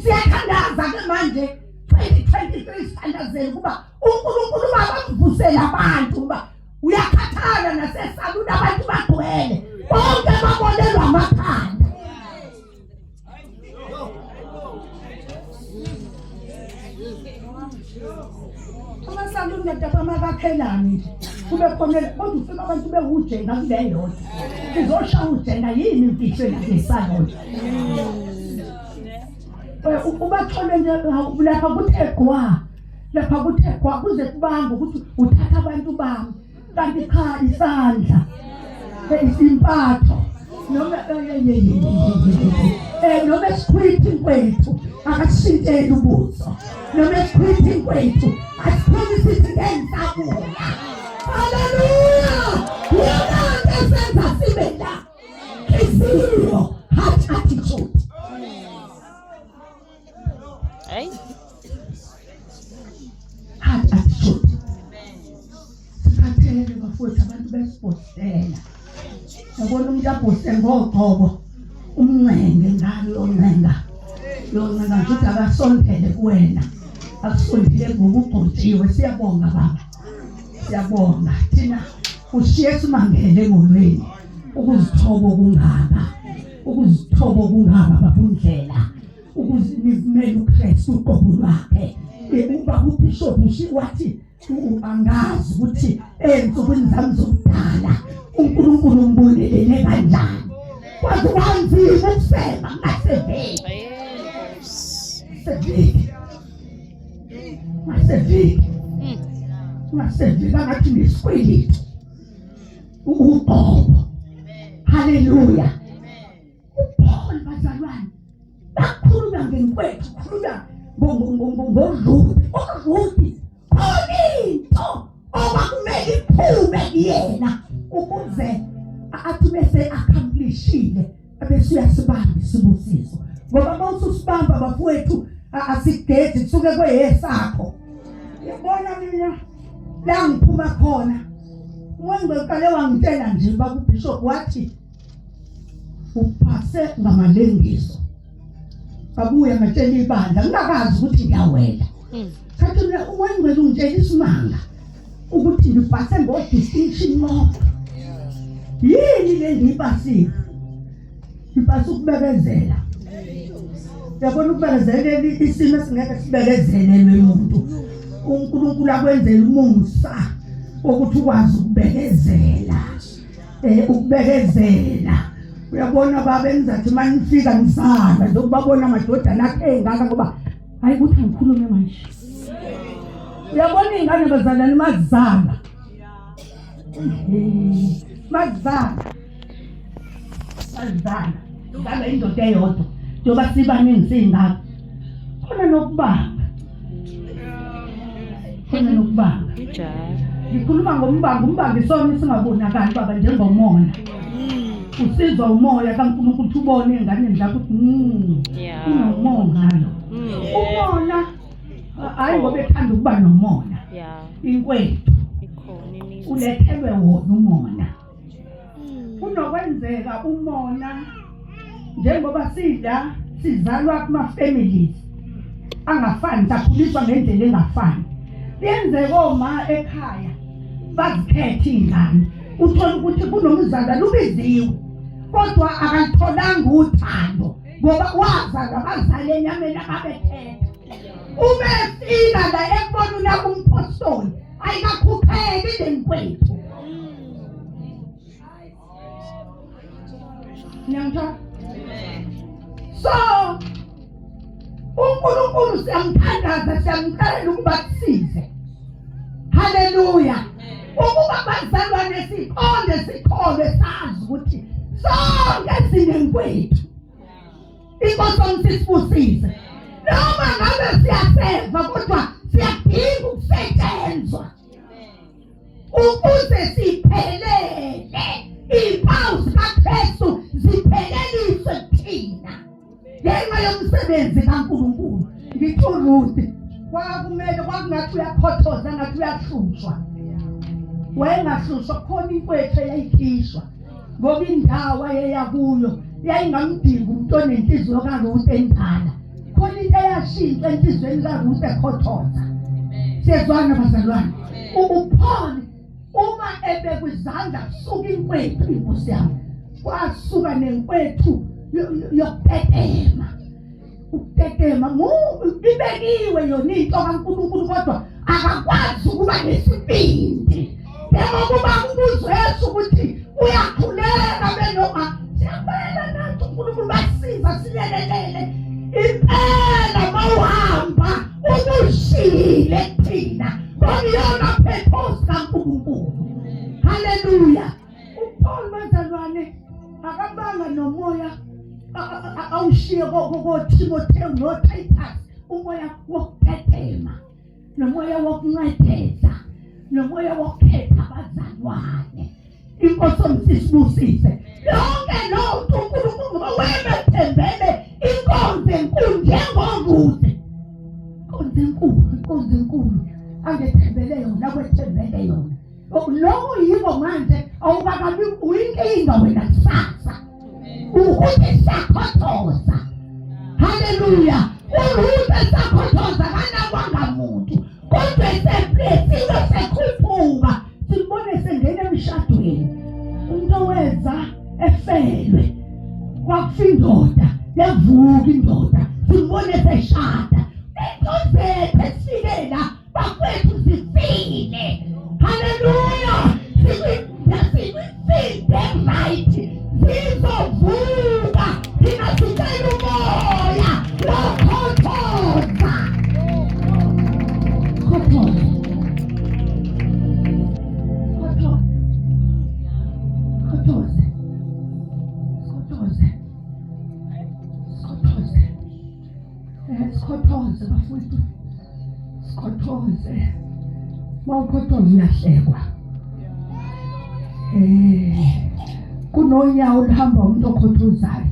siyathandaza ke manje 2023 sithandazela ukuba uNkulunkulu babamvusela abantu uba uyakhathala nasesaluni abantu bagcwele bonke babonelwa amakhanda amasaluni ngadaba makakhelani kube khona kodwa ufika abantu bewujenga kule yodwa izoshaya ujenga yini imfihlo ngesaloni ubathole nje lapha kuthe gwa kuze kubanga ukuthi uthatha abantu bami kanti cha isandla isimpatho noma noma esikhwithi kwethu akashintshela ubuso noma esikhwithi kwethu asiphumisa ithi ngensabuya haleluya yabona umuntu abhuse ngoqobo umncenge ngalo yoncenga ngithi akasondele kuwena akusondele ngokugcotshiwe. Siyabonga baba, siyabonga thina ushiye simangele emolweni ukuzithoba okungaka babundlela ukuzimela uKristu uqobo lwakhe. Uba uBishop wathi angazi ukuthi ensukwini zami zokudala uNkulunkulu umbonelele kanjani. Kwaze kwanzima ukusema ngasevika ngathi nesikweleti uqobo. Haleluya. uPaul bazalwane bakhuluma ngenkwethu, khuluma ngoRuthi into okwakumele iphume kuyena ukuze athi bese accomplishile abese uyasibamba isibusiso. Ngoba mawususibamba bafowethu asigedi kusuke kweyesakho. Yabona mina la ngiphuma khona uNgqekale wangitshela nje bakuBishop wathi uphase ngamalengiso. Babuya ngatshela ibandla ngingakazi ukuthi ngiyawela. Kathi uNgqekale ungitshela isimanga ukuthi ngipase ngo-distinction mark. Yini le ngiyipasile? Ngipase ukubekezela. Yabona ukubekezela isimo esingeke sibekezelelwe umuntu. uNkulunkulu akwenzela umusa ukuthi ukwazi ukubekezela. Ukubekezela. Uyabona baba enzathi manifika ngisala ngizobabona amadodana akhe engaka ngoba hayi ukuthi ngikhulume manje. Uyabona ingane bazalana mazala. Ngale indoda eyodwa njengoba sibaningi singaka. Khona nokubanga. Ngikhuluma ngombango isona isingabonakali baba njengomona. Usizwa umoya kaNkulunkulu ukuthi ubone engane zakho ukuthi unomoya lo. Umona hayi ngoba ethanda ukuba nomona. Inkwethu ulethelwe wona umona. Kunokwenzeka umona njengoba sizalwa kuma families angafani, sakhuliswa ngendlela engafani. Lenzeka oma ekhaya bazikhethe ingane. Uthola ukuthi kunomzala lubiziwe kodwa akalitholanga uthando ngoba wazalwa abazali enyameni ababethethe. Ubefika la ekubona unako umpostoli ayikakhupheki lenkwethu. Nyamtha. So uNkulunkulu siyamthandaza, siyamcela ukuba kusize. Haleluya. Ukuba bazalwane sikholwe sazi ukuthi sonke sinenkwethu. Inkosi sisibusise. Noma ngabe siyaseva kodwa siyadinga ukusetshenzwa ukuze siphelele impawu zikaKristu zipheleliswe thina ngenxa yomsebenzi kaNkulunkulu. Ngithi uRuthi kwakumele kwakungathi uyakhothoza ngathi uyahlushwa. Wayengahlushwa khona inkwethu eyayikhishwa ngoba indawo ayeyakuyo yayingamdingi umuntu onenhliziyo kaRuthi endala. Khona into eyashintsha enhlizweni kaRuthi ekhothoza. Siyezwana bazalwane. uPaul uma ebekwizandla kusuka inkwethu inkosi yami kwasuka nenkwethu yokutetema. Ukutetema ibekiwe yona into kaNkulunkulu kodwa akakwazi ukuba nesibindi. Njengoba kubuzo Yesu ukuthi uyakhuleka benoma siyabela nathi uNkulunkulu basiza siyelelele. Impela mawuhamba ubushile thina ngoba yona purpose kaNkulunkulu. Haleluya. uPaul bazalwane akabanga nomoya awushiye koTimotheo noTitus, umoya wokutetema nomoya wokuncedeza nomoya wokukhetha abazalwane. Inkosi sisibusise lonke lonke uNkulunkulu wemethembele inkonzo enkulu njengoRuthi. Inkonzo enkulu angethembele yona kwethembele yona. Lokho yiko manje awubakabi uyinkinga wena kusasa ukuthi sakhothoza. Haleluya. Uruta sakhothoza kanawanga muntu kodwa seplesiwe sekhuphuka sibone sengena emshadweni umuntu oweza efelwe kwakufa indoda yavuka indoda sibone seshada into zethu sifikela bakwethu zifile. Haleluya. Sifile right zizovuka thina sicela umoya lokhothoza. Khothoza. Khothoze. Khothoze. Khothoze. Khothoze bafowethu. Khothoze. Mawukhothoza uyahlekwa. Kunonyawo olihamba umuntu okhothozayo.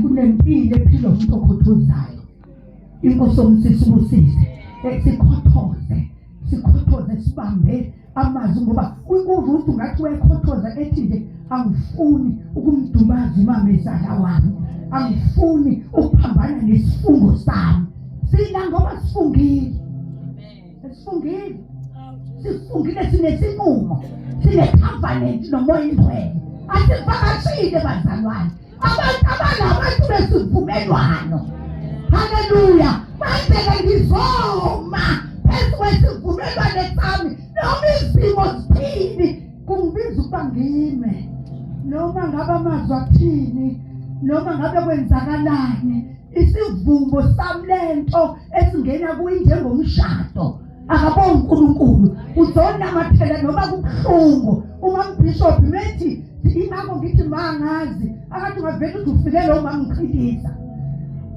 Kunempilo ephila umuntu okhothozayo. Inkosi yomsisi ubusise. Sikhothoze sibambe amazwi ngoba uRuth ngathi wekhothoza ethi nje angifuni ukumdumaza imama ezala wami. Angifuni ukuphambana nesifungo sami. Sina ngoba sifungile. Sifungile sinesinqumo. Sine-covenant nomoya ingcwele. Asivakashile bazalwane. Abantu besivumelwano. Haleluya. Manje ngizoma phezu kwesivumelwano sami noma izimo zithini kungibiza ukuba ngime. Noma ngabe amazwi athini noma ngabe kwenzakalani isivumo sami lento esingena kuyi njengomshado. Akabonga uNkulunkulu uzona amathela noma kubuhlungu uma uBishop methi ingakho ngithi mangazi akathi ngavela ukuthi ufike lo mangichiliza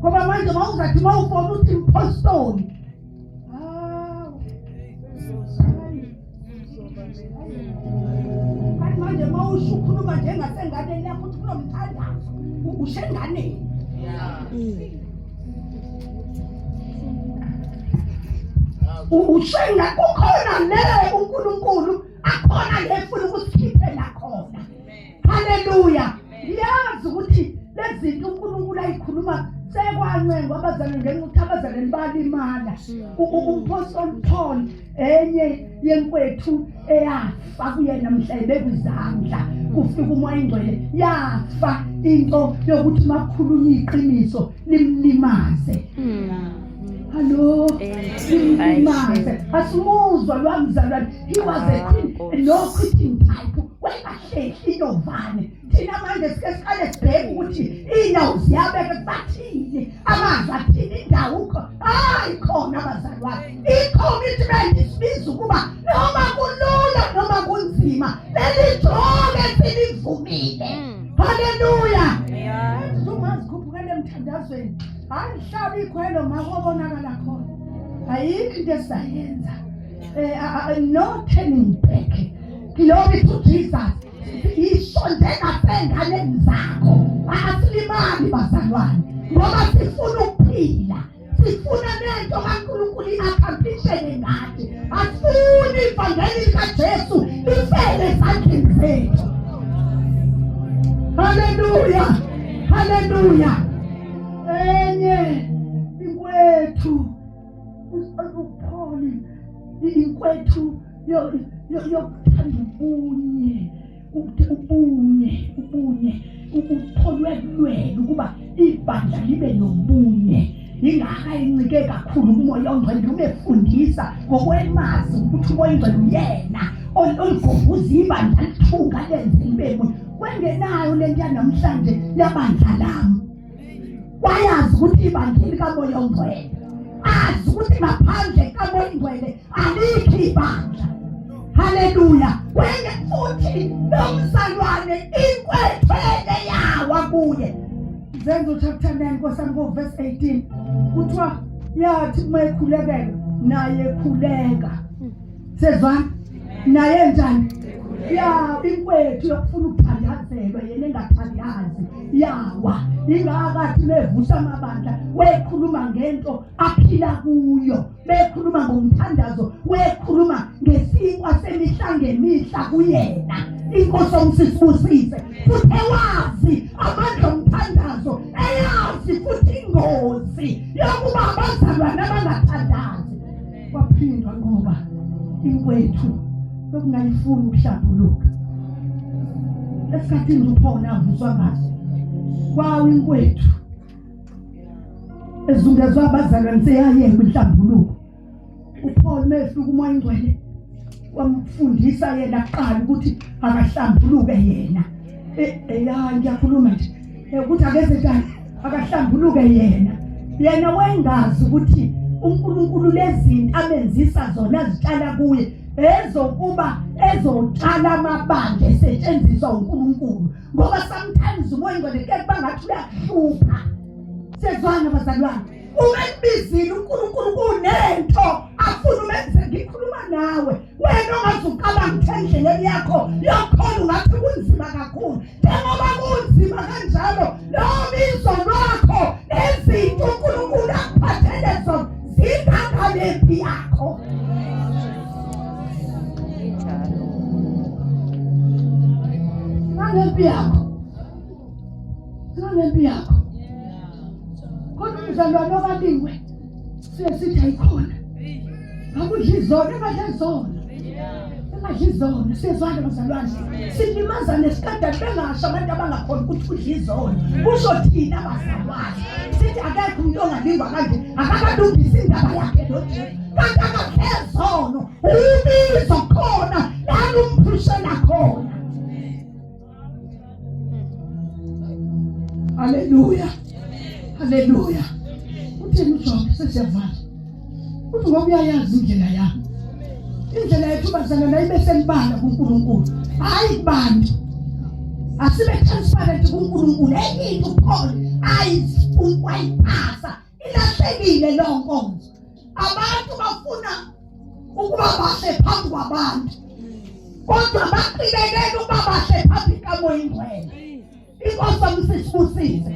ngoba manje mawuzathi mawufona uthi impostoli manje mawusho ukhuluma njengasenganeni yakho uthi kunomthandazo ushenganeni. Ushenga kukhona le uNkulunkulu akhona lefuna ukusikhiphe nakhona. Haleluya. Ngiyazi ukuthi lezinto uNkulunkulu ayikhuluma sekwancenga abazalwane ngenxa ukuthi abazalwane balimala. Umpostoli Paul enye yenkwethu eyafa kuyena mhla ebekuzandla kufika umoya ingcwele yafa into yokuthi makhulunywa iqiniso limlimaze. Hello. Asimuzwa lwamzalwane. He was a no quitting type. Wayengahlehi inovane. Thina manje sikesiqale sibheke ukuthi inyawo ziyabeka kubathini. Amazwi athini indawo ukho. Hayi khona abazalwane. I-commitment isibiza ukuba noma kulula noma kunzima leli jonge silivumile. Haleluya. Umazikhuphuka emthandazweni. Angihlabi ikhwelo makubonakala khona. Ayikho into esayenza. No turning back. Glory to Jesus. Isondela senganeni zakho. Asilimali bazalwane. Ngoba sifuna ukuphila. Sifuna nento kaNkulunkulu i-accomplishele ngathi. Asifuni ivangeli likaJesu lifele ezandleni zethu. Haleluya. Haleluya. Enye inkwethu uPaul inkwethu yokuthanda ubunye ukupholwelwe ukuba ibandla libe nobunye ingakayincike kakhulu kumoya ongcwele ubefundisa ngokwemazi ukuthi umoya ongcwele uyena oligovuza ibandla lithunga lenze libe munye kwengenayo lento yanamhlanje yabandla lami. Wayazi ukuthi ibandla likamoya ongcwele azi ukuthi ngaphandle kamoya ongcwele alikho ibandla. Haleluya. Wenge futhi nomzalwane inkwethele yawa kuye. Zenzo chapter 9 nkosami verse 18 kuthiwa yathi mayikhulekela naye khuleka. Sezwana naye njani? Ya inkwethu yokufuna ukuthandazelwa yena engathandazi yawa. Ingakathi bevusa amabandla wekhuluma ngento aphila kuyo, bekhuluma ngomthandazo, wekhuluma ngesinkwa semihla ngemihla kuyena. Inkosi omsisibusise futhi ewazi amandla omthandazo, eyazi futhi ingozi yokuba abazalwane abangathandazi. Kwaphindwa ngoba inkwethu lokungayifuni ukuhlambuluka. Esikhathini uphona avuswa ngaso kwawo inkwethu ezungezwa abazalwane seyayeka inhlambuluko. uPaul mefika umoya ingcwele wamfundisa yena kuqala ukuthi akahlambuluke yena. Ngiyakhuluma nje ukuthi akeze njani akahlambuluke yena wengazi ukuthi uNkulunkulu lezinto abenzisa zona zitshala kuye ezokuba ezotshala amabandla esetshenziswa uNkulunkulu. Ngoba sometimes umoya ingcwele bangathi uyahlupha. Sezwana bazalwane, umebizile uNkulunkulu kunento afuna umenze. Ngikhuluma nawe wena ongazuqala ngithendleleni yakho yokhona ungathi kunzima kakhulu. Njengoba kunzima kanjalo lo bizo lwakho nezinto uNkulunkulu akuphathele zona zingangalephi yakho. Zingalephi yakho. Kodwa umzalwane okalingwe sithi ayikhona. Akudli izona, engadli izona. Siyezwana bazalwane, silimaza nesikade bengasho abantu abangakhona ukuthi udla izona. Kusho thina bazalwane sithi akekho umuntu ongalingwa kanje akakalungisa indaba yakhe lo Jesu. Kanti akakhe zono ubizo khona lana umphushela khona. Haleluya. Haleluya. Uthini uJob sesiyavala. Uthi ngoba uyayazi indlela yami. Indlela yethu bazalwana ibe selibala kuNkulunkulu. Hayi kubantu. Asibe transparent kuNkulunkulu. Eyinto uPaul ayiphasa. Ilahlekile lo nkonzo. Abantu bafuna ukuba bahle phambi kwabantu. Kodwa baqhubekela ukuba bahle phambi kaMoya ingcwele. Inkosi omsisibusise.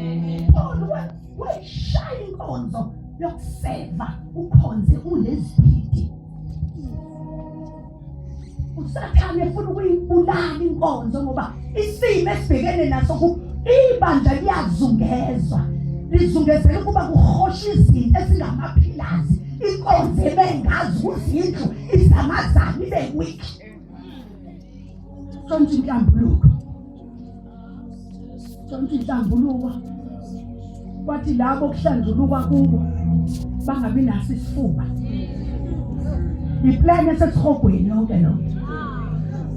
Paul weshaya inkonzo yokuseva ukhonze unezibidi. Usathane ufuna ukuyibulala inkonzo ngoba isimo esibhekene naso ibandla liyazungezwa. Lizungezela ukuba kuhosha izinto ezingamaphilazi. Inkonzo ebengazi ukuthi indlu izamazana ibe weak. Sonke inhlambuluko. Sonke inhlambuluko. Kwathi labo kuhlanjuluka kubo bangabi naso isifuba. Iplan esesihogweni yonke lo.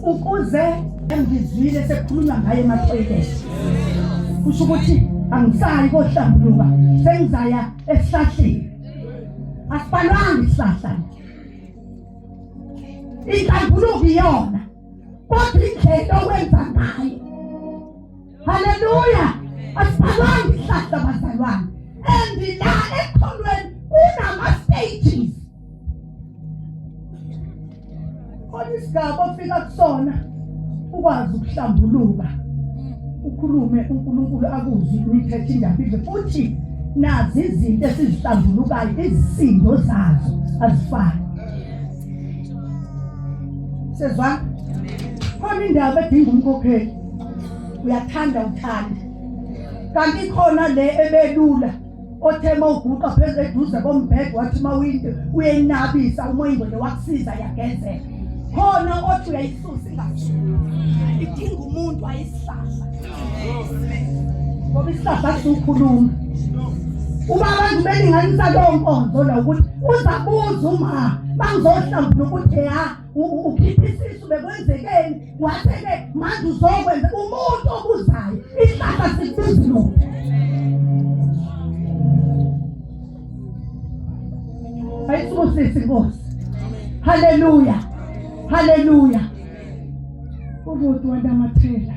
Ukuze ngizwile sekukhulunywa ngaye ematoilet. Kusho ukuthi angisayi kohlambuluka, sengizaya esihlahleni. Asibhalwanga isihlahla. Inhlambuluko iyona. Kodwa indlela owenza ngayo. Haleluya. Asibhalwanga isihlahla bazalwane. And la ekholweni kunama-stages. Kodwa isigaba ofika kusona ukwazi ukuhlambuluka. Ukhulume uNkulunkulu akuzwe nithethe indaba ize futhi nazi izinto esizihlambulukayo izisindo zazo azifani. Sezwana? Khona indaba edinga umkhokheli. Uyathanda uthanda. Kanti khona le ebelula othema uguqa phezulu eduze kombhede wathi mawinde uyinabisa umoya ingcwele wakusiza yagezeka. Khona othi uyayisusa ingashini. Idinga umuntu ayisihlahla. Ngoba isihlahla sikhuluma. Uma abantu belinganisa lo nkonzo la ukuthi uzabuza uma bangizohlambula ukuthi ukhipha isisu bekwenzekeni watheke manje uzokwenza umuntu obuzayo isihlahla sikubuza lo. Ayisibusise Nkosi. Haleluya. Haleluya. Umuntu wandamathela.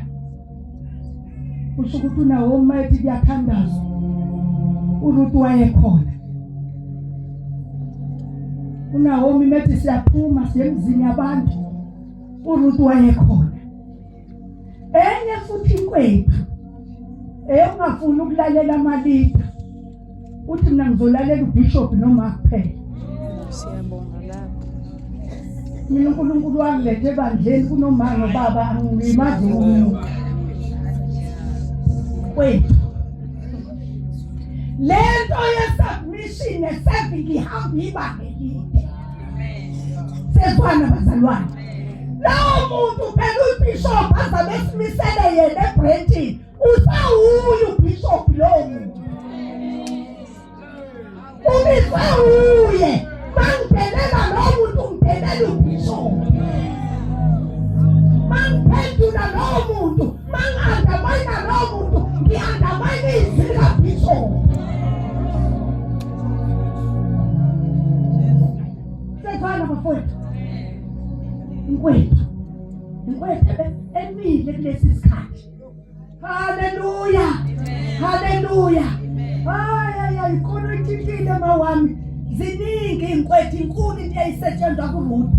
Usho ukuthi uNawomi mayethi kuyathandazwa. uRuth wayekhona. uNawomi methi siyaphuma siye emzini yabantu. uRuth wayekhona. Enye futhi inkwethu ungafuni ukulalela amalita uthi mina ngizolalela ubishop noma kuphela. Siyabonga lapho. Mina uNkulunkulu wangilethe ebandleni kunoma nobaba angimazi umuntu. Wethu lento ye-submission ne-serving ihamba ibanga elide. Sezwana bazalwane, lawo muntu phela ubishop azabe esimisele yena eBrenton usawuye ubishop lowo muntu. Ubisawuye mangiphelela lowo muntu ngiphelela ubishop. Mangiphendula lowo muntu mangandamana lowo muntu ngiyandamana izwi likabishop. Sezwana bafowethu, inkwethu emile kulesi sikhathi. Haleluya, haleluya. Hayi ikhona intintile mawami. Ziningi inkwethu, inkulu into eyisetshenzwa kumuntu.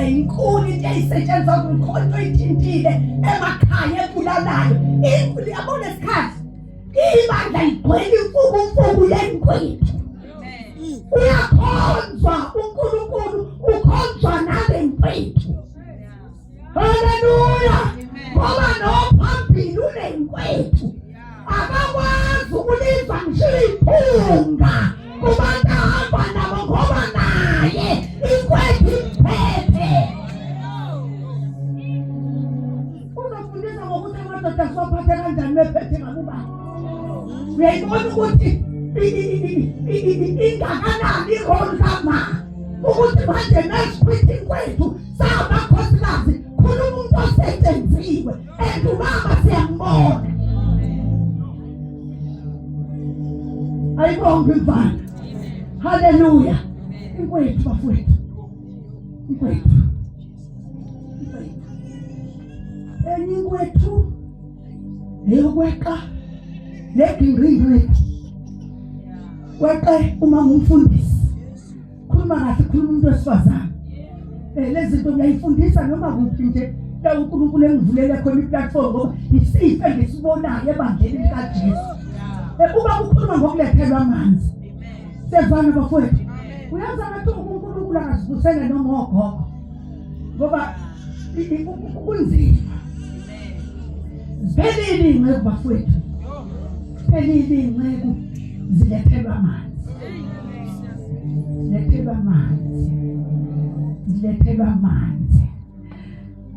Inkulu into eyisetshenzwa kukhona intintile emakhaya ebulalayo. Inkulu yabona isikhathi. Ibandla igcwele imfuku yenkwethu. Uyakhonzwa uNkulunkulu, ukhonzwa nale nkwethu. Haleluya. Ngoba nophambili unenkwethu akakwazi ukulizwa ngisho iphunga kubantu ahamba nabo ngoba naye inkwethu imphethe. Uzofundisa ngokuthi amadoda asophathe kanjani bephethe ngakubani. Uyayibona ukuthi ingakanani iroli kama ukuthi manje nesikhwithi inkwethu sabakhosikazi khona umuntu osetenziwe ubaba siyambona. Ayibonge mfana. Haleluya. Inkwethu bafowethu. Inkwethu. Enye inkwethu eyokweqa legingringwe. Weqe uma ngumfundisi. Khuluma kahle, khuluma umuntu wesifazane. Lezi zinto ngiyayifundisa noma kuphi nje la uNkulunkulu engivulele khona iplatform ngoba isife ngisibonayo ebandleni likaJesu. Uma kukhuluma ngokulethelwa amanzi. Sezwana bafowethu. Uyazi ukuthi uNkulunkulu akazivusele noma ogogo. Ngoba kunzima. Ziphelile ingcebo bafowethu. Ziphelile ingcebo zilethelwa amanzi. Zilethelwa amanzi. Zilethelwa amanzi.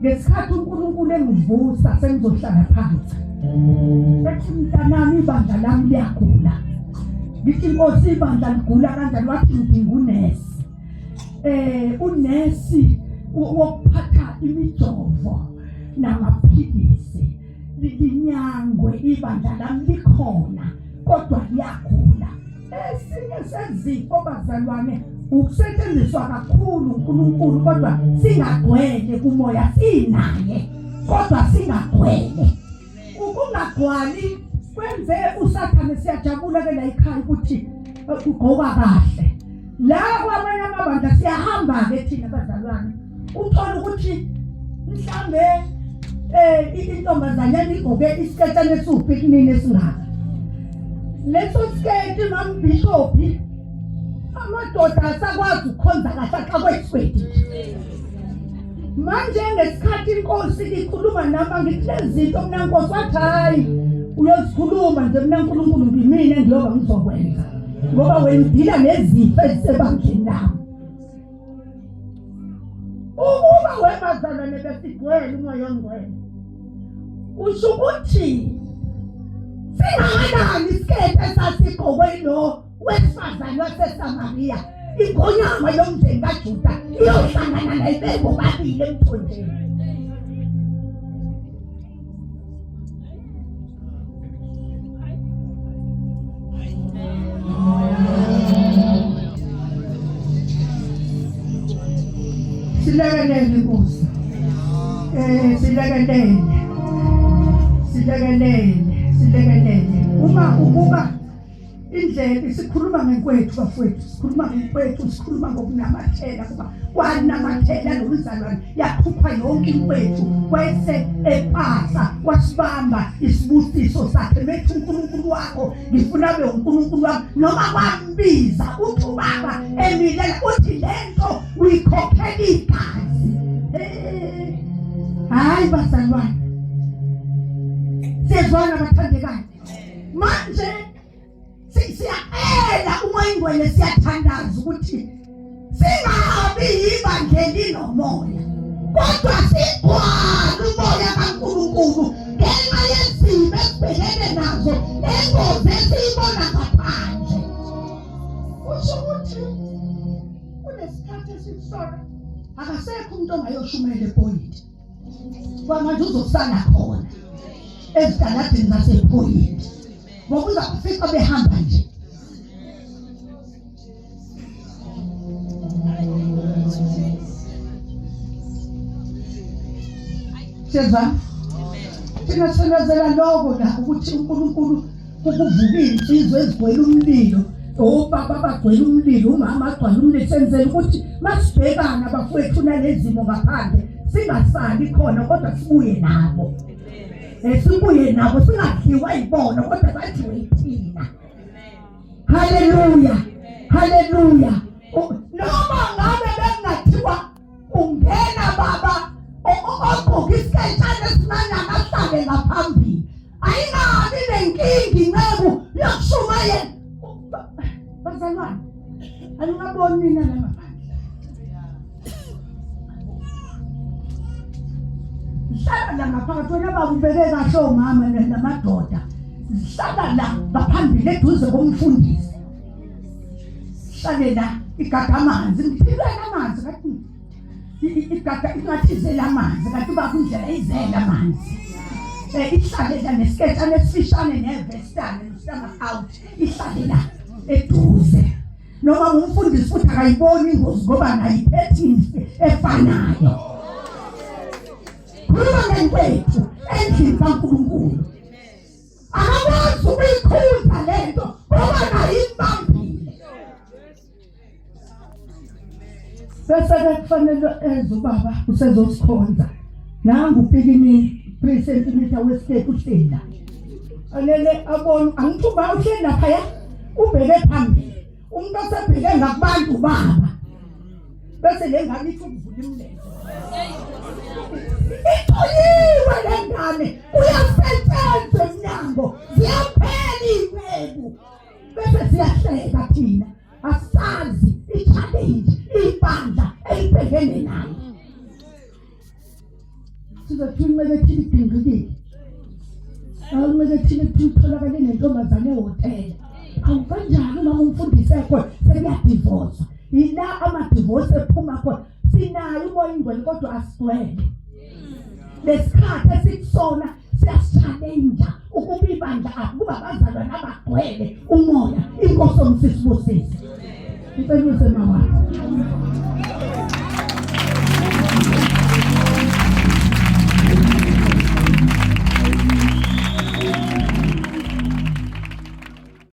Ngesikhathi uNkulunkulu engivusa sengizohlala phansi. Ethi mntanami ibandla lami liyagula. Ngithi Nkosi ibandla ligula kanjani? Wathi ngidinga unesi. Unesi wokuphatha imijovo namaphilisi. Linyangwe ibandla lami likhona kodwa liyagula. Esinye sezifo bazalwane ukusetshenziswa kakhulu uNkulunkulu kodwa singagcwele kumoya sinaye kodwa singagcwele. Ukungagcwali kwenze uSathane siyajabula ke la ekhaya ukuthi ugqoka kahle. La kwamanye amabandla siyahamba ke thina bazalwane. Uthola ukuthi mhlambe intombazanyana igqoke isiketshane esiwuphikinini esingaka. Leso siketi mambishop amadoda asakwazi ukukhonza kahle xa kwesweti. Manje ngesikhathi inkosi ikhuluma nami ngithi lezi zinto mina Nkosi wathi hayi uyozikhuluma nje mina uNkulunkulu ngimina engiyoba ngizokwenza ngoba wendila nezifo ezisebandleni lami. Ukuba wemazalwane besigwele umoya ongcwele usho ukuthi singakanani isikete esasigqokwe lo wesifazane waseSamaria ingonyama yomndeni kaJuda iyohlangana naye bobabili emthonjeni. Silekelele Nkosi. Silekelele. Uma ukuba indlela sikhuluma ngekwethu bafowethu, sikhuluma ngekwethu, sikhuluma ngokunamathela kuba wanamathela nomzalwane yakhupha yonke inkwethu kwese epasa wasibamba isibusiso sakhe bethu uNkulunkulu wakho ngifuna be uNkulunkulu wami noma kwambiza uthi baba emilela uthi lento uyikhokhela igazi. Hayi bazalwane, siyezwana bathandekayo manje siyaqela umoya ingcwele siyathandaza ukuthi singabi yibandleni nomoya kodwa sigwala umoya kaNkulunkulu ngenxa yezimo esibhekene nazo nengozi esiyibona ngaphandle. Kusho ukuthi kunesikhathi esikusona akasekho umuntu ongayoshumayela ephoyinti kwamanje uzosala khona ezitaladini zasephoyinti ngoba uzakufika behamba nje. Siyezwa thina senazela lokho la ukuthi uNkulunkulu ukuvukile insizwe ezigwele umlilo, obaba bagwele umlilo, umama agwele umlilo, senzele ukuthi masibhekana bafowethu nalezimo ngaphandle singasali khona kodwa sibuye nabo. Sibuye nabo singadliwa yibona kodwa bathiwe yithina. Haleluya, haleluya. Noma ngabe bengathiwa ungena baba ogqoka isiketshana esimnyama ahlale ngaphambili, ayingabi nenkingi inceku yokushumayela. Bazalwane, angingaboni nina la ngaphandle. Hlala la ngaphakathi wena bakubeke kahle omama namadoda. Hlala la ngaphambili eduze komfundisi. Hlale la igada amanzi, ngiphilela amanzi kathi igada ingathi izela amanzi kathi bakundlela izela amanzi. Ihlale la nesiketshana esifishane nevestane nesama out. Ihlale la eduze. Noma umfundisi futhi akayiboni ingozi ngoba nayiphethe efanayo. Khuluma ngekwethu endlini kaNkulunkulu. Akakwazi ukuyikhunza lento ngoba nayimbambile. Bese kufanele eze ubaba usezosikhonza. Nangu upikini 3 cm wesiketi uhlenda. Alele abona angithuba uhlenda phaya ubheke phambili. Umuntu osebheke ngakubantu baba. Bese lengane ithi ukuvula imlenze. Ithoyiwe lengane uyasetshenzwa emnyango ziyaphela inceku bese siyahleka thina asazi i-challenge ibandla elibhekene nayo. Sizothini mekethile idingikile awumekethile kutholakale nentombazane ehotela awukanjalo uma umfundisi ekho sekuyadivorce ila amadivorce ephuma khona. Sinayo umoya ingcwele kodwa asigcwele. Lesikhathi esikusona siyachallenge ukuba ibandla akuba bazalwane abagcwele umoya. Inkosi omsisibusise. Ipeluse mama.